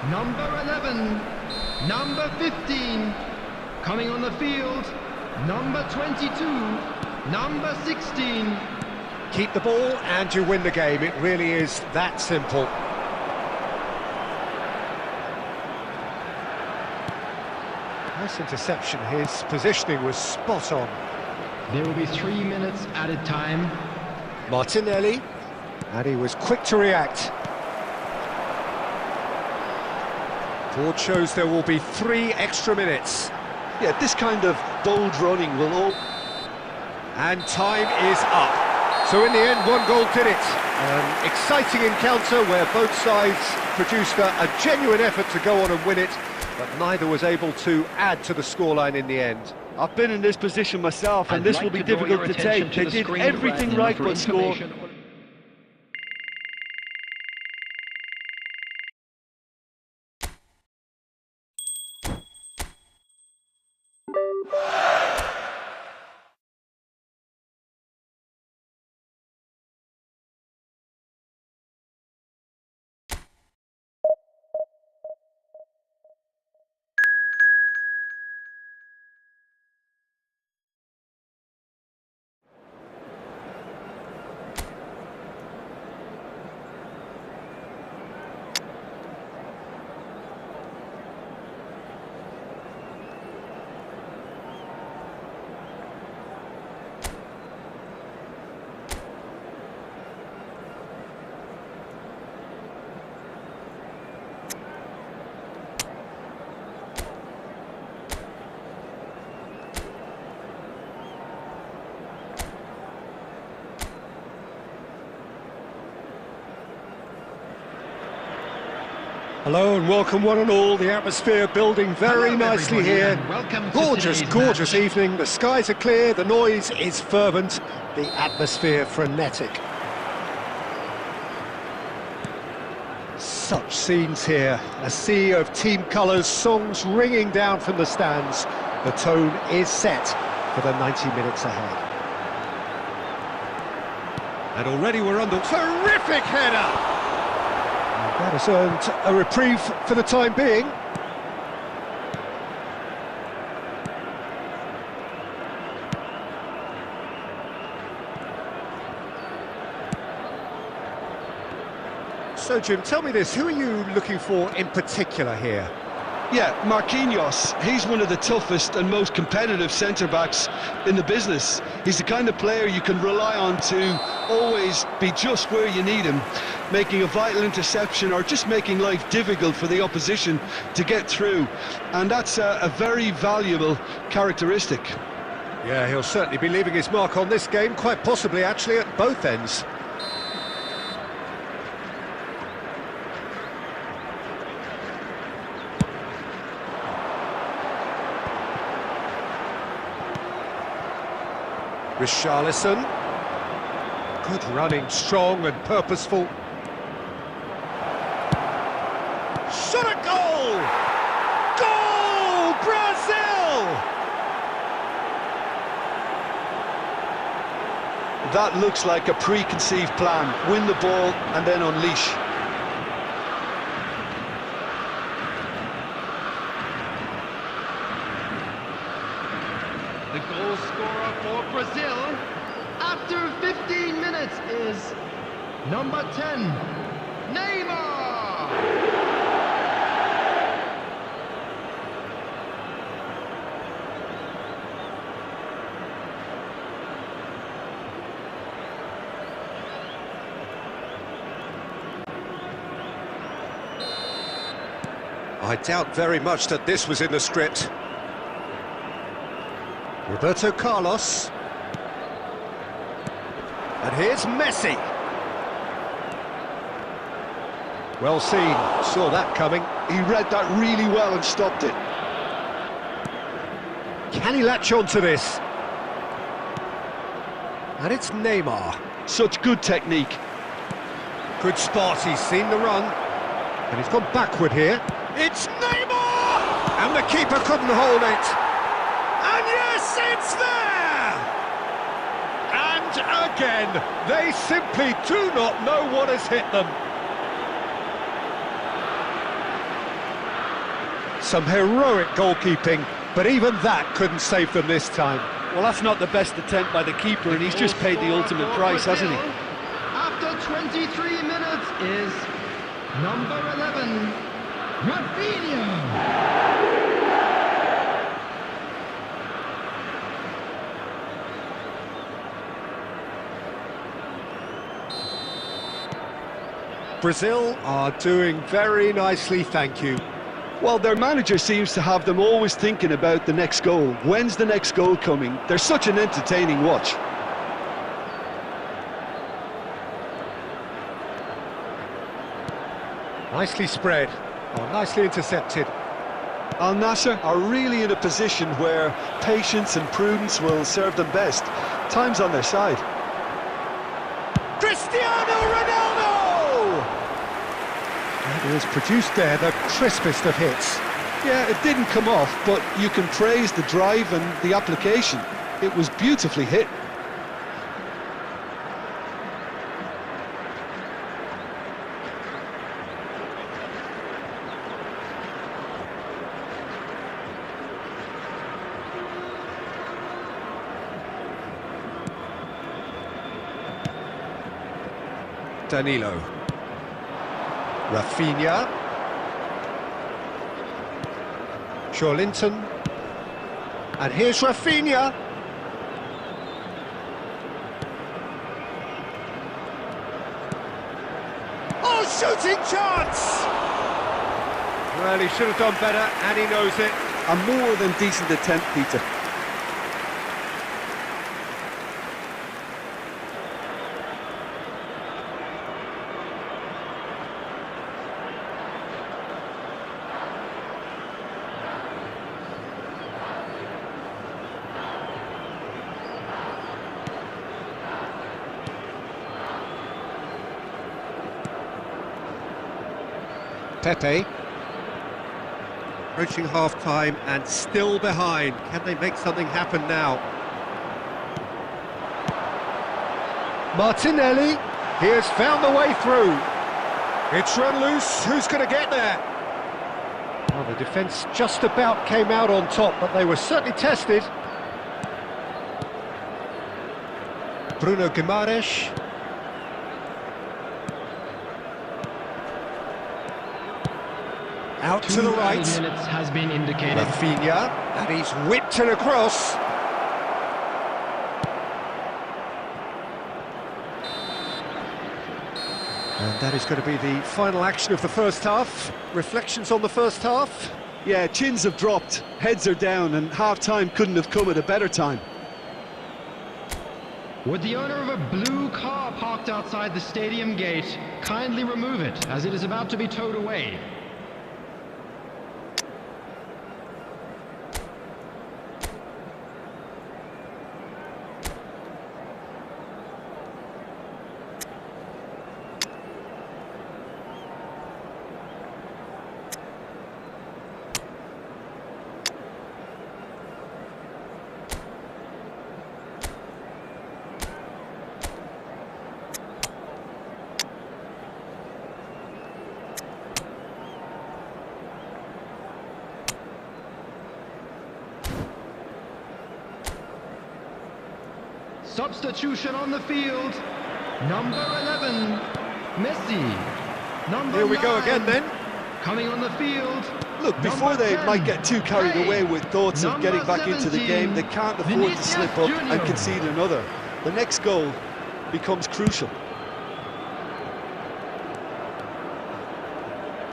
[SPEAKER 3] Number 11. Number 15. Coming on the field. Number 22. Number 16.
[SPEAKER 1] Keep the ball and you win the game. It really is that simple. Nice interception. His positioning was spot on.
[SPEAKER 3] There will be 3 minutes added time.
[SPEAKER 1] Martinelli, and he was quick to react. Board shows there will be 3 extra minutes.
[SPEAKER 2] Yeah, this kind of bold running will all...
[SPEAKER 1] And time is up. So in the end, 1 goal did it. An exciting encounter where both sides produced a genuine effort to go on and win it, but neither was able to add to the scoreline in the end.
[SPEAKER 2] I've been in this position myself, and this will be difficult to take. They did everything right but score.
[SPEAKER 1] Hello and welcome one and all. The atmosphere building very nicely here. Gorgeous, gorgeous evening. The skies are clear, the noise is fervent, the atmosphere frenetic. Such scenes here. A sea of team colours, songs ringing down from the stands. The tone is set for the 90 minutes ahead. And already we're under... Terrific header! That has earned a reprieve for the time being. So, Jim, tell me this, who are you looking for in particular here?
[SPEAKER 2] Yeah, Marquinhos, he's one of the toughest and most competitive centre-backs in the business. He's the kind of player you can rely on to always be just where you need him, making a vital interception or just making life difficult for the opposition to get through. And that's a very valuable characteristic.
[SPEAKER 1] Yeah, he'll certainly be leaving his mark on this game, quite possibly actually at both ends. Richarlison. Good running, strong and purposeful. Shot a goal! Goal! Brazil!
[SPEAKER 2] That looks like a preconceived plan. Win the ball and then unleash.
[SPEAKER 3] The goal scorer for Brazil after 15 minutes is number 10, Neymar!
[SPEAKER 1] I doubt very much that this was in the script. Roberto Carlos. And here's Messi. Well seen, saw that coming.
[SPEAKER 2] He read that really well and stopped it.
[SPEAKER 1] Can he latch on to this? And it's Neymar.
[SPEAKER 2] Such good technique.
[SPEAKER 1] Good spot, he's seen the run. And he's gone backward here. It's Neymar! And the keeper couldn't hold it. And yes, it's there! And again, they simply do not know what has hit them. Some heroic goalkeeping, but even that couldn't save them this time.
[SPEAKER 4] Well, that's not the best attempt by the keeper, and he's just paid the ultimate price, hasn't he?
[SPEAKER 3] After 23 minutes is number 11, Rafinha.
[SPEAKER 1] Brazil are doing very nicely, thank you.
[SPEAKER 2] Well, their manager seems to have them always thinking about the next goal. When's the next goal coming? They're such an entertaining watch.
[SPEAKER 1] Nicely spread, or nicely intercepted.
[SPEAKER 2] Al Nassr are really in a position where patience and prudence will serve them best. Time's on their side.
[SPEAKER 1] Cristiano Ronaldo! He has produced there the crispest of hits.
[SPEAKER 2] Yeah, it didn't come off, but you can praise the drive and the application. It was beautifully hit.
[SPEAKER 1] Danilo. Rafinha. Linton. And here's Rafinha. Oh, shooting chance! Well, he should have done better, and he knows it.
[SPEAKER 2] A more than decent attempt, Peter.
[SPEAKER 1] Pepe. Approaching half-time and still behind. Can they make something happen now? Martinelli. He has found the way through. It's run loose. Who's going to get there? Well, the defence just about came out on top, but they were certainly tested. Bruno Guimaraes. Out to the right.
[SPEAKER 3] 2 minutes has been indicated.
[SPEAKER 1] Rafinha, and he's whipped it across. And that is going to be the final action of the first half. Reflections on the first half?
[SPEAKER 4] Yeah, chins have dropped, heads are down, and half-time couldn't have come at a better time.
[SPEAKER 3] Would the owner of a blue car parked outside the stadium gate kindly remove it, as it is about to be towed away? Substitution on the field. Number 11, Messi. Number
[SPEAKER 1] Here we
[SPEAKER 3] 9,
[SPEAKER 1] go again then.
[SPEAKER 3] coming on the field.
[SPEAKER 4] Look, before
[SPEAKER 3] Number
[SPEAKER 4] they
[SPEAKER 3] 10,
[SPEAKER 4] might get too carried away with thoughts of
[SPEAKER 3] Number
[SPEAKER 4] getting back into the
[SPEAKER 3] 17,
[SPEAKER 4] game, they can't afford to
[SPEAKER 3] Vinicius
[SPEAKER 4] slip up and
[SPEAKER 3] Junior.
[SPEAKER 4] concede another. The next goal becomes crucial.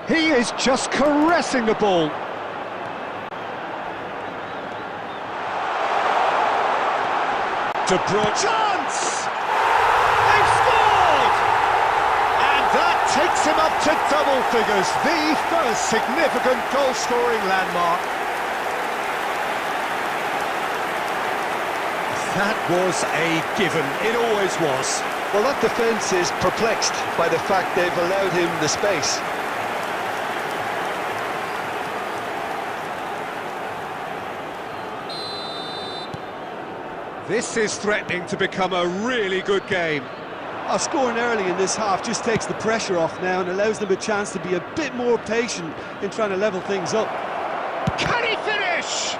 [SPEAKER 1] He is just caressing the ball. De Bruyne. Chance! They've scored! And that takes him up to double figures, the first significant goal-scoring landmark. That was a given, it always was.
[SPEAKER 2] Well, that defence is perplexed by the fact they've allowed him the space.
[SPEAKER 1] This is threatening to become a really good game.
[SPEAKER 4] Scoring early in this half just takes the pressure off now and allows them a chance to be a bit more patient in trying to level things up.
[SPEAKER 1] Can he finish?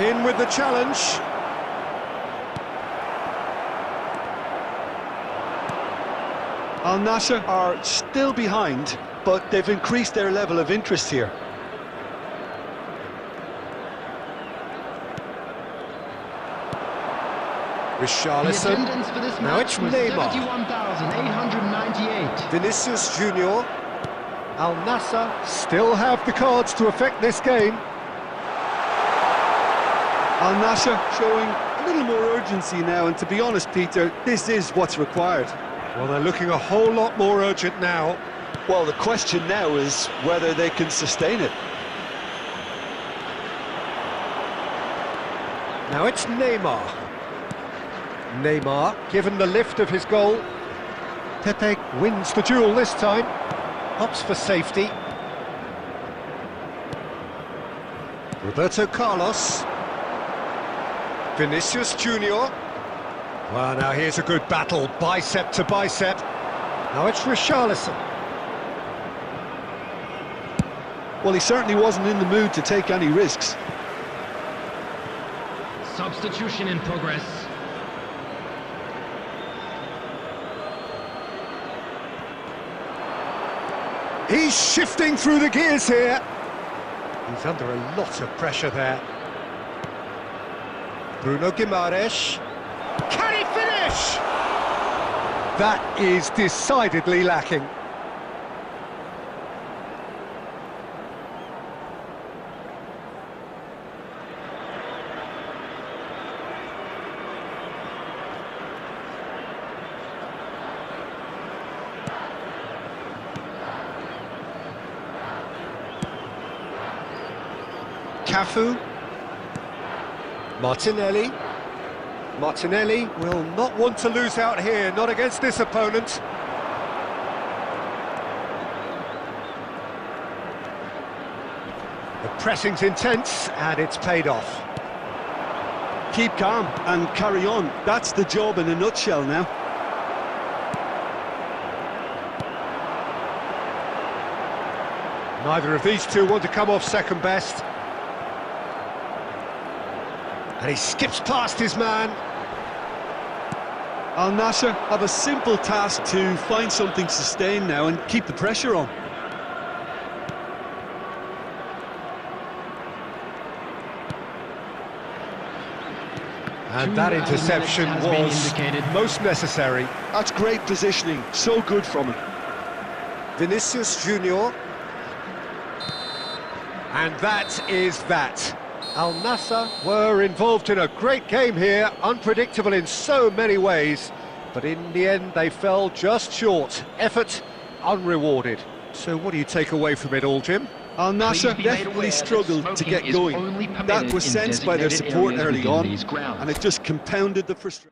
[SPEAKER 1] In with the challenge.
[SPEAKER 4] Al Nassr are still behind, but they've increased their level of interest here.
[SPEAKER 3] The
[SPEAKER 1] Richarlison.
[SPEAKER 3] attendance for this
[SPEAKER 1] Now
[SPEAKER 3] match
[SPEAKER 1] it's
[SPEAKER 3] was
[SPEAKER 1] Neymar.
[SPEAKER 3] 71,898.
[SPEAKER 1] Vinicius Junior. Al Nassr still have the cards to affect this game.
[SPEAKER 4] Al Nassr showing a little more urgency now, and to be honest, Peter, this is what's required.
[SPEAKER 1] Well, they're looking a whole lot more urgent now.
[SPEAKER 2] Well, the question now is whether they can sustain it.
[SPEAKER 1] Now it's Neymar. Neymar, given the lift of his goal. Pepe wins the duel this time. Opts for safety. Roberto Carlos. Vinicius Junior. Well, now here's a good battle, bicep to bicep. Now it's Richarlison.
[SPEAKER 4] Well, he certainly wasn't in the mood to take any risks.
[SPEAKER 3] Substitution in progress.
[SPEAKER 1] He's shifting through the gears here. He's under a lot of pressure there. Bruno Guimaraes. Can he finish? That is decidedly lacking. Cafu. Martinelli. Martinelli will not want to lose out here, not against this opponent. The pressing's intense, and it's paid off.
[SPEAKER 4] Keep calm and carry on. That's the job in a nutshell now.
[SPEAKER 1] Neither of these two want to come off second best. And he skips past his man.
[SPEAKER 4] Al Nassr have a simple task to find something sustained now and keep the pressure on.
[SPEAKER 1] And that interception was most necessary.
[SPEAKER 2] That's great positioning, so good from him.
[SPEAKER 1] Vinicius Junior. And that is that. Al Nassr were involved in a great game here, unpredictable in so many ways, but in the end they fell just short. Effort unrewarded. So what do you take away from it all, Jim?
[SPEAKER 4] Al Nassr definitely struggled to get going. That was sensed by their support early on, and it just compounded the frustration.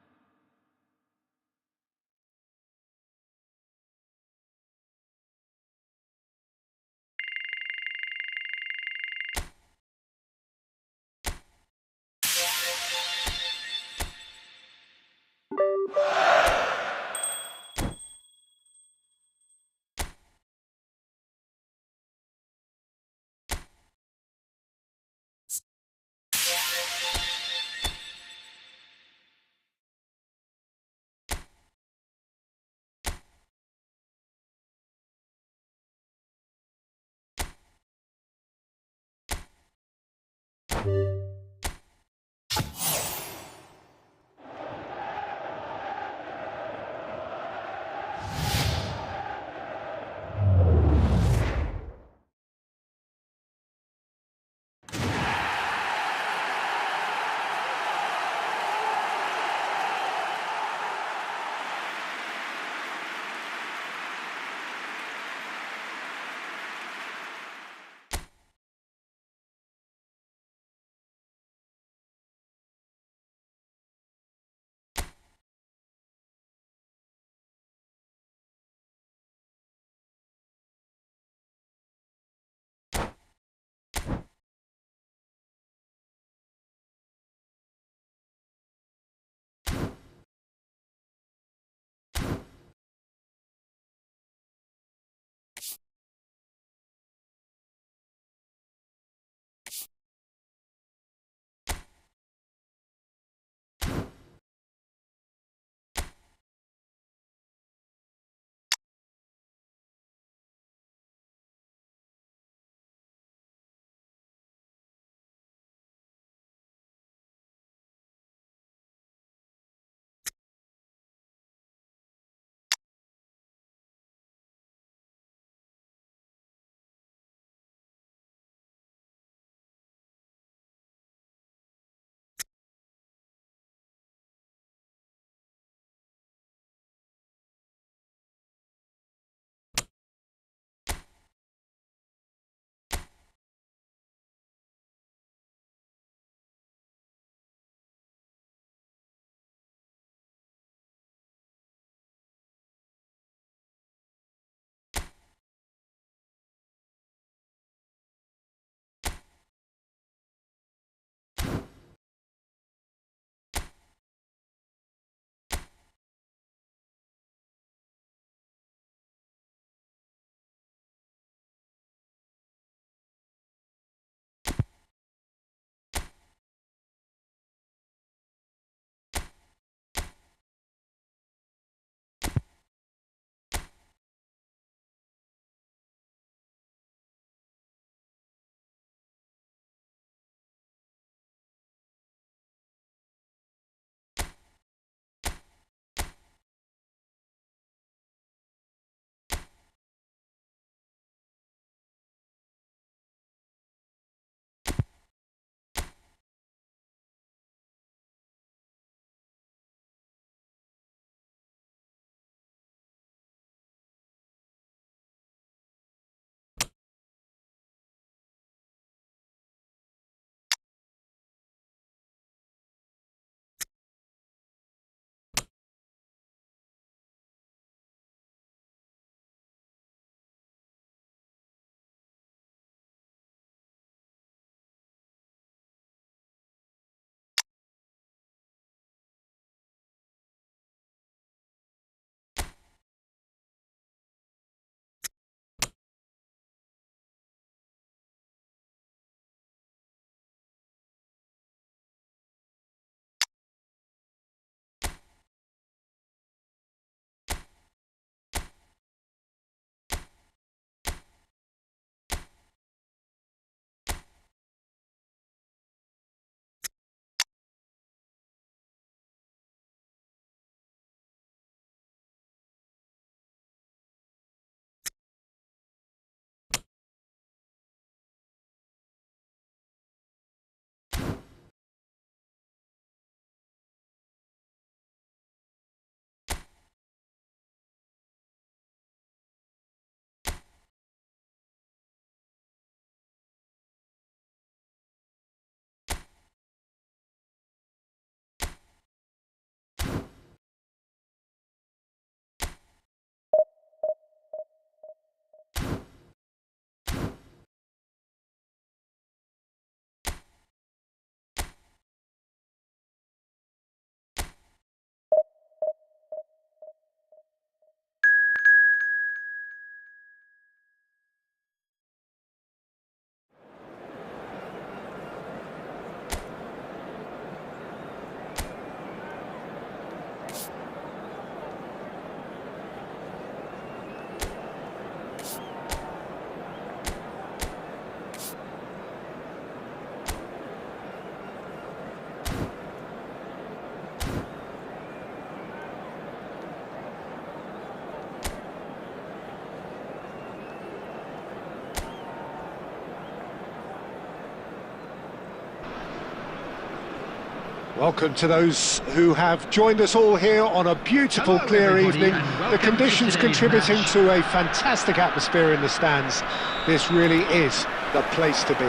[SPEAKER 1] Welcome to those who have joined us all here on a beautiful,
[SPEAKER 3] Hello,
[SPEAKER 1] clear
[SPEAKER 3] everybody,
[SPEAKER 1] evening.
[SPEAKER 3] and welcome
[SPEAKER 1] The
[SPEAKER 3] to
[SPEAKER 1] conditions
[SPEAKER 3] today's
[SPEAKER 1] contributing
[SPEAKER 3] match.
[SPEAKER 1] to a fantastic atmosphere in the stands. This really is the place to be.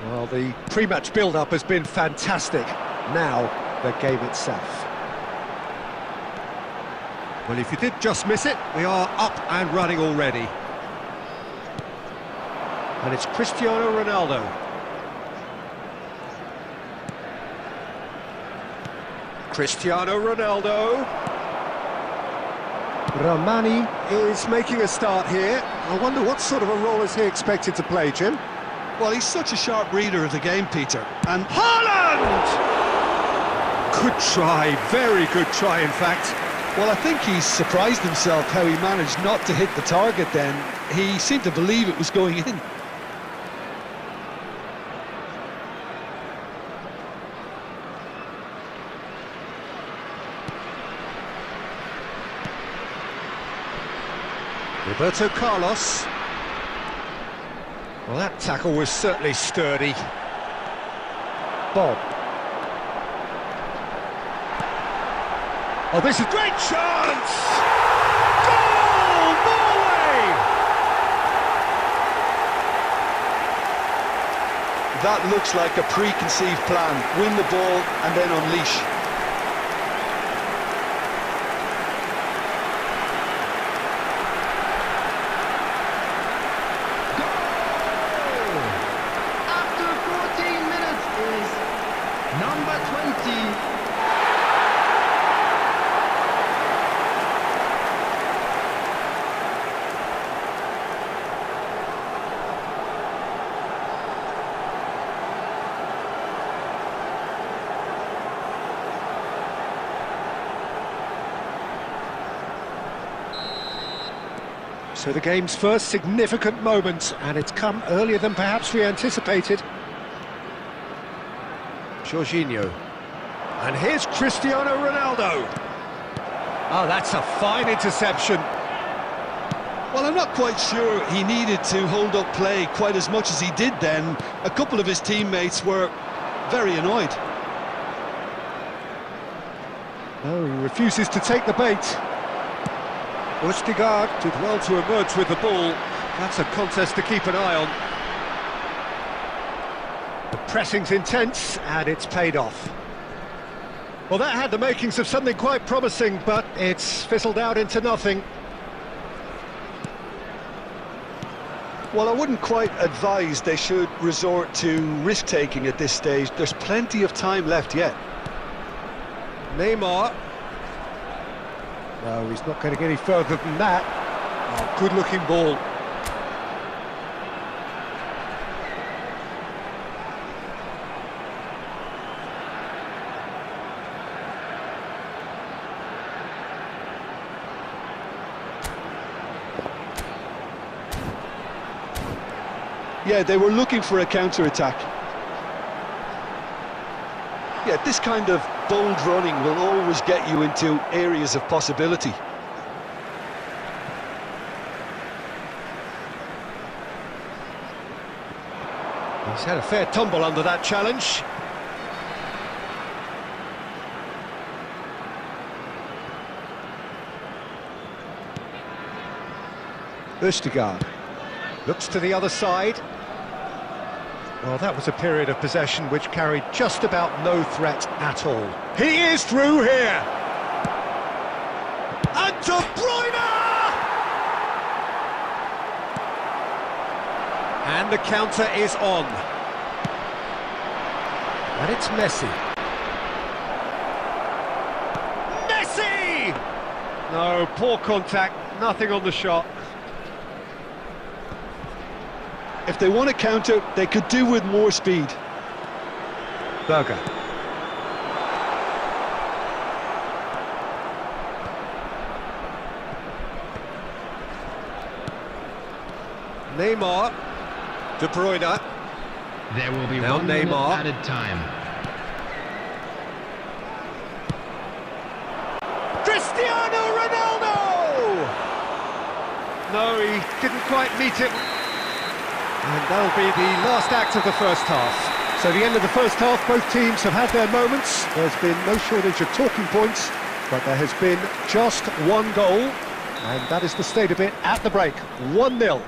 [SPEAKER 1] Well, the pre-match build-up has been fantastic. Now, the game itself. Well, if you did just miss it, we are up and running already. And it's Cristiano Ronaldo. Cristiano Ronaldo. Ramani is making a start here. I wonder what sort of a role is he expected to play, Jim?
[SPEAKER 2] Well, he's such a sharp reader of the game, Peter. And
[SPEAKER 1] Haaland! Good try, very good try, in fact.
[SPEAKER 2] well, I think he's surprised himself how he managed not to hit the target then. He seemed to believe it was going in.
[SPEAKER 1] Roberto Carlos. Well, that tackle was certainly sturdy. Bob. Oh, this is a great chance! Goal! Norway!
[SPEAKER 2] That looks like a preconceived plan. Win the ball and then unleash.
[SPEAKER 3] After 14 minutes is number 20.
[SPEAKER 1] So the game's first significant moment, and it's come earlier than perhaps we anticipated. Jorginho. And here's Cristiano Ronaldo. Oh, that's a fine interception.
[SPEAKER 2] Well, I'm not quite sure he needed to hold up play quite as much as he did then. A couple of his teammates were very annoyed.
[SPEAKER 1] Oh, he refuses to take the bait. Østigard did well to emerge with the ball. That's a contest to keep an eye on. The pressing's intense, and it's paid off. Well, that had the makings of something quite promising, but it's fizzled out into nothing.
[SPEAKER 2] Well, I wouldn't quite advise they should resort to risk-taking at this stage. There's plenty of time left yet.
[SPEAKER 1] Neymar. No, he's not going to get any further than that. Oh, good-looking ball.
[SPEAKER 2] Yeah, they were looking for a counter-attack. Yeah, this kind of bold running will always get you into areas of possibility.
[SPEAKER 1] He's had a fair tumble under that challenge. Østigard looks to the other side. Well, that was a period of possession which carried just about no threat at all. He is through here! And De Bruyne! And the counter is on. And it's Messi. Messi! No, poor contact, nothing on the shot.
[SPEAKER 2] If they want to counter, they could do with more speed.
[SPEAKER 1] Berger. Neymar. De Bruyne.
[SPEAKER 3] There will be
[SPEAKER 1] Now
[SPEAKER 3] 1 minute
[SPEAKER 1] Neymar.
[SPEAKER 3] added time.
[SPEAKER 1] Cristiano Ronaldo! No, he didn't quite meet it. And that'll be the last act of the first half. So the end of the first half, both teams have had their moments. There's been no shortage of talking points, but there has been just one goal, and that is the state of it at the break. 1-0.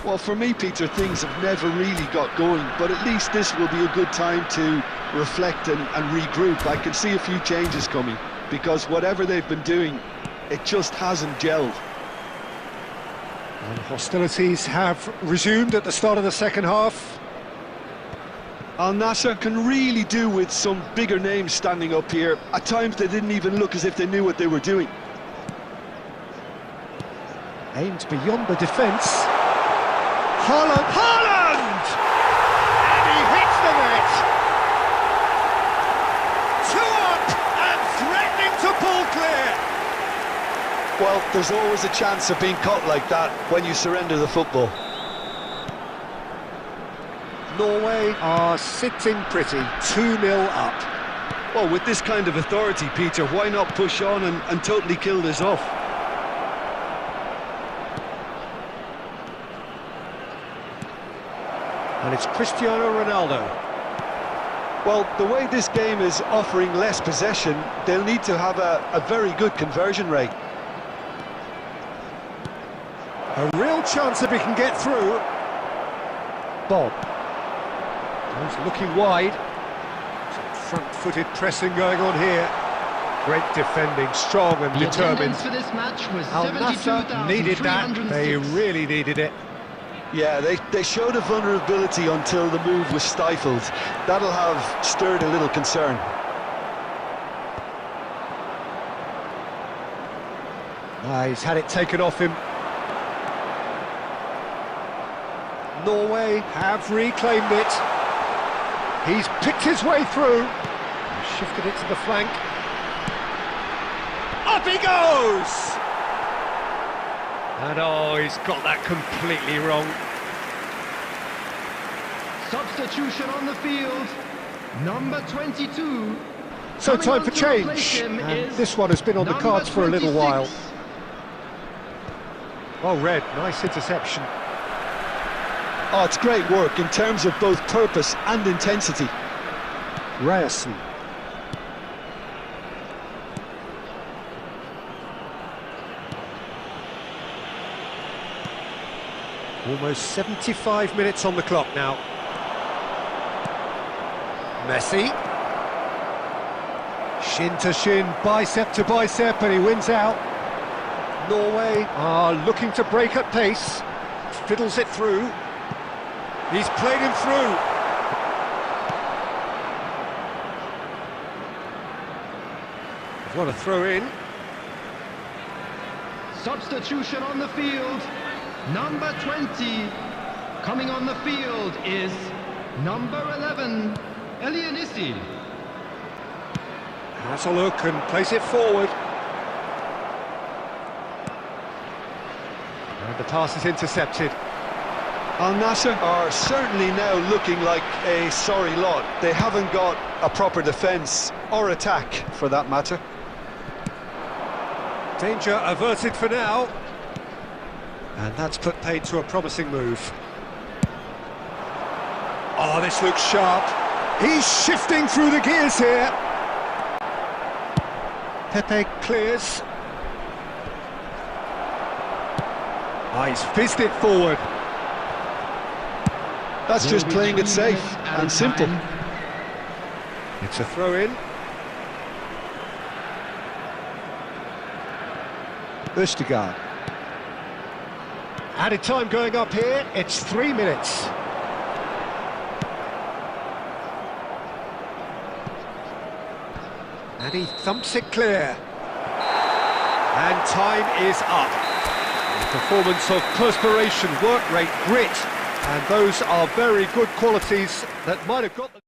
[SPEAKER 2] Well, for me, Peter, things have never really got going, but at least this will be a good time to reflect and regroup. I can see a few changes coming, because whatever they've been doing, it just hasn't gelled.
[SPEAKER 1] And hostilities have resumed at the start of the second half.
[SPEAKER 2] Al Nassr can really do with some bigger names standing up here. At times they didn't even look as if they knew what they were doing.
[SPEAKER 1] Aimed beyond the defence. Haaland! And he hits the net! Two up and threatening to pull clear!
[SPEAKER 2] Well, there's always a chance of being caught like that when you surrender the football.
[SPEAKER 1] Norway are sitting pretty, 2-0 up.
[SPEAKER 2] Well, with this kind of authority, Peter, why not push on and totally kill this off?
[SPEAKER 1] And it's Cristiano Ronaldo.
[SPEAKER 2] Well, the way this game is offering less possession, they'll need to have a very good conversion rate.
[SPEAKER 1] A real chance if he can get through. Bob. He's looking wide. Some front-footed pressing going on here. Great defending, strong and
[SPEAKER 3] The
[SPEAKER 1] determined.
[SPEAKER 3] attendance for this match was
[SPEAKER 1] Al Nassr needed that. They really needed it.
[SPEAKER 2] Yeah, they showed a vulnerability until the move was stifled. That'll have stirred a little concern.
[SPEAKER 1] He's had it taken off him. Norway have reclaimed it. He's picked his way through. Shifted it to the flank. Up he goes! And oh, he's got that completely wrong.
[SPEAKER 3] Substitution on the field, number 22.
[SPEAKER 1] So
[SPEAKER 3] Coming
[SPEAKER 1] time
[SPEAKER 3] on
[SPEAKER 1] for
[SPEAKER 3] to replace
[SPEAKER 1] change.
[SPEAKER 3] him
[SPEAKER 1] And
[SPEAKER 3] is
[SPEAKER 1] this one has been on the
[SPEAKER 3] number
[SPEAKER 1] cards for a little
[SPEAKER 3] 26.
[SPEAKER 1] while. Well read, nice interception.
[SPEAKER 2] Oh, it's great work in terms of both purpose and intensity.
[SPEAKER 1] Ryerson. Almost 75 minutes on the clock now. Messi. Shin to shin, bicep to bicep, and he wins out. Norway are looking to break at pace. Fiddles it through. He's played him through. What a throw in.
[SPEAKER 3] Substitution on the field, number 20. Coming on the field is number 11, Elianissi.
[SPEAKER 1] Has a look and plays it forward. And the pass is intercepted.
[SPEAKER 2] Al Nassr are certainly now looking like a sorry lot. They haven't got a proper defence or attack, for that matter.
[SPEAKER 1] Danger averted for now. And that's put paid to a promising move. Oh, this looks sharp. He's shifting through the gears here. Pepe clears. Oh, he's fizzed it forward.
[SPEAKER 2] That's just playing it safe and simple.
[SPEAKER 1] It's a throw-in. Østegård. Added time going up here, it's 3 minutes. And he thumps it clear. And time is up. A performance of perspiration, work rate, grit, and those are very good qualities that might have got the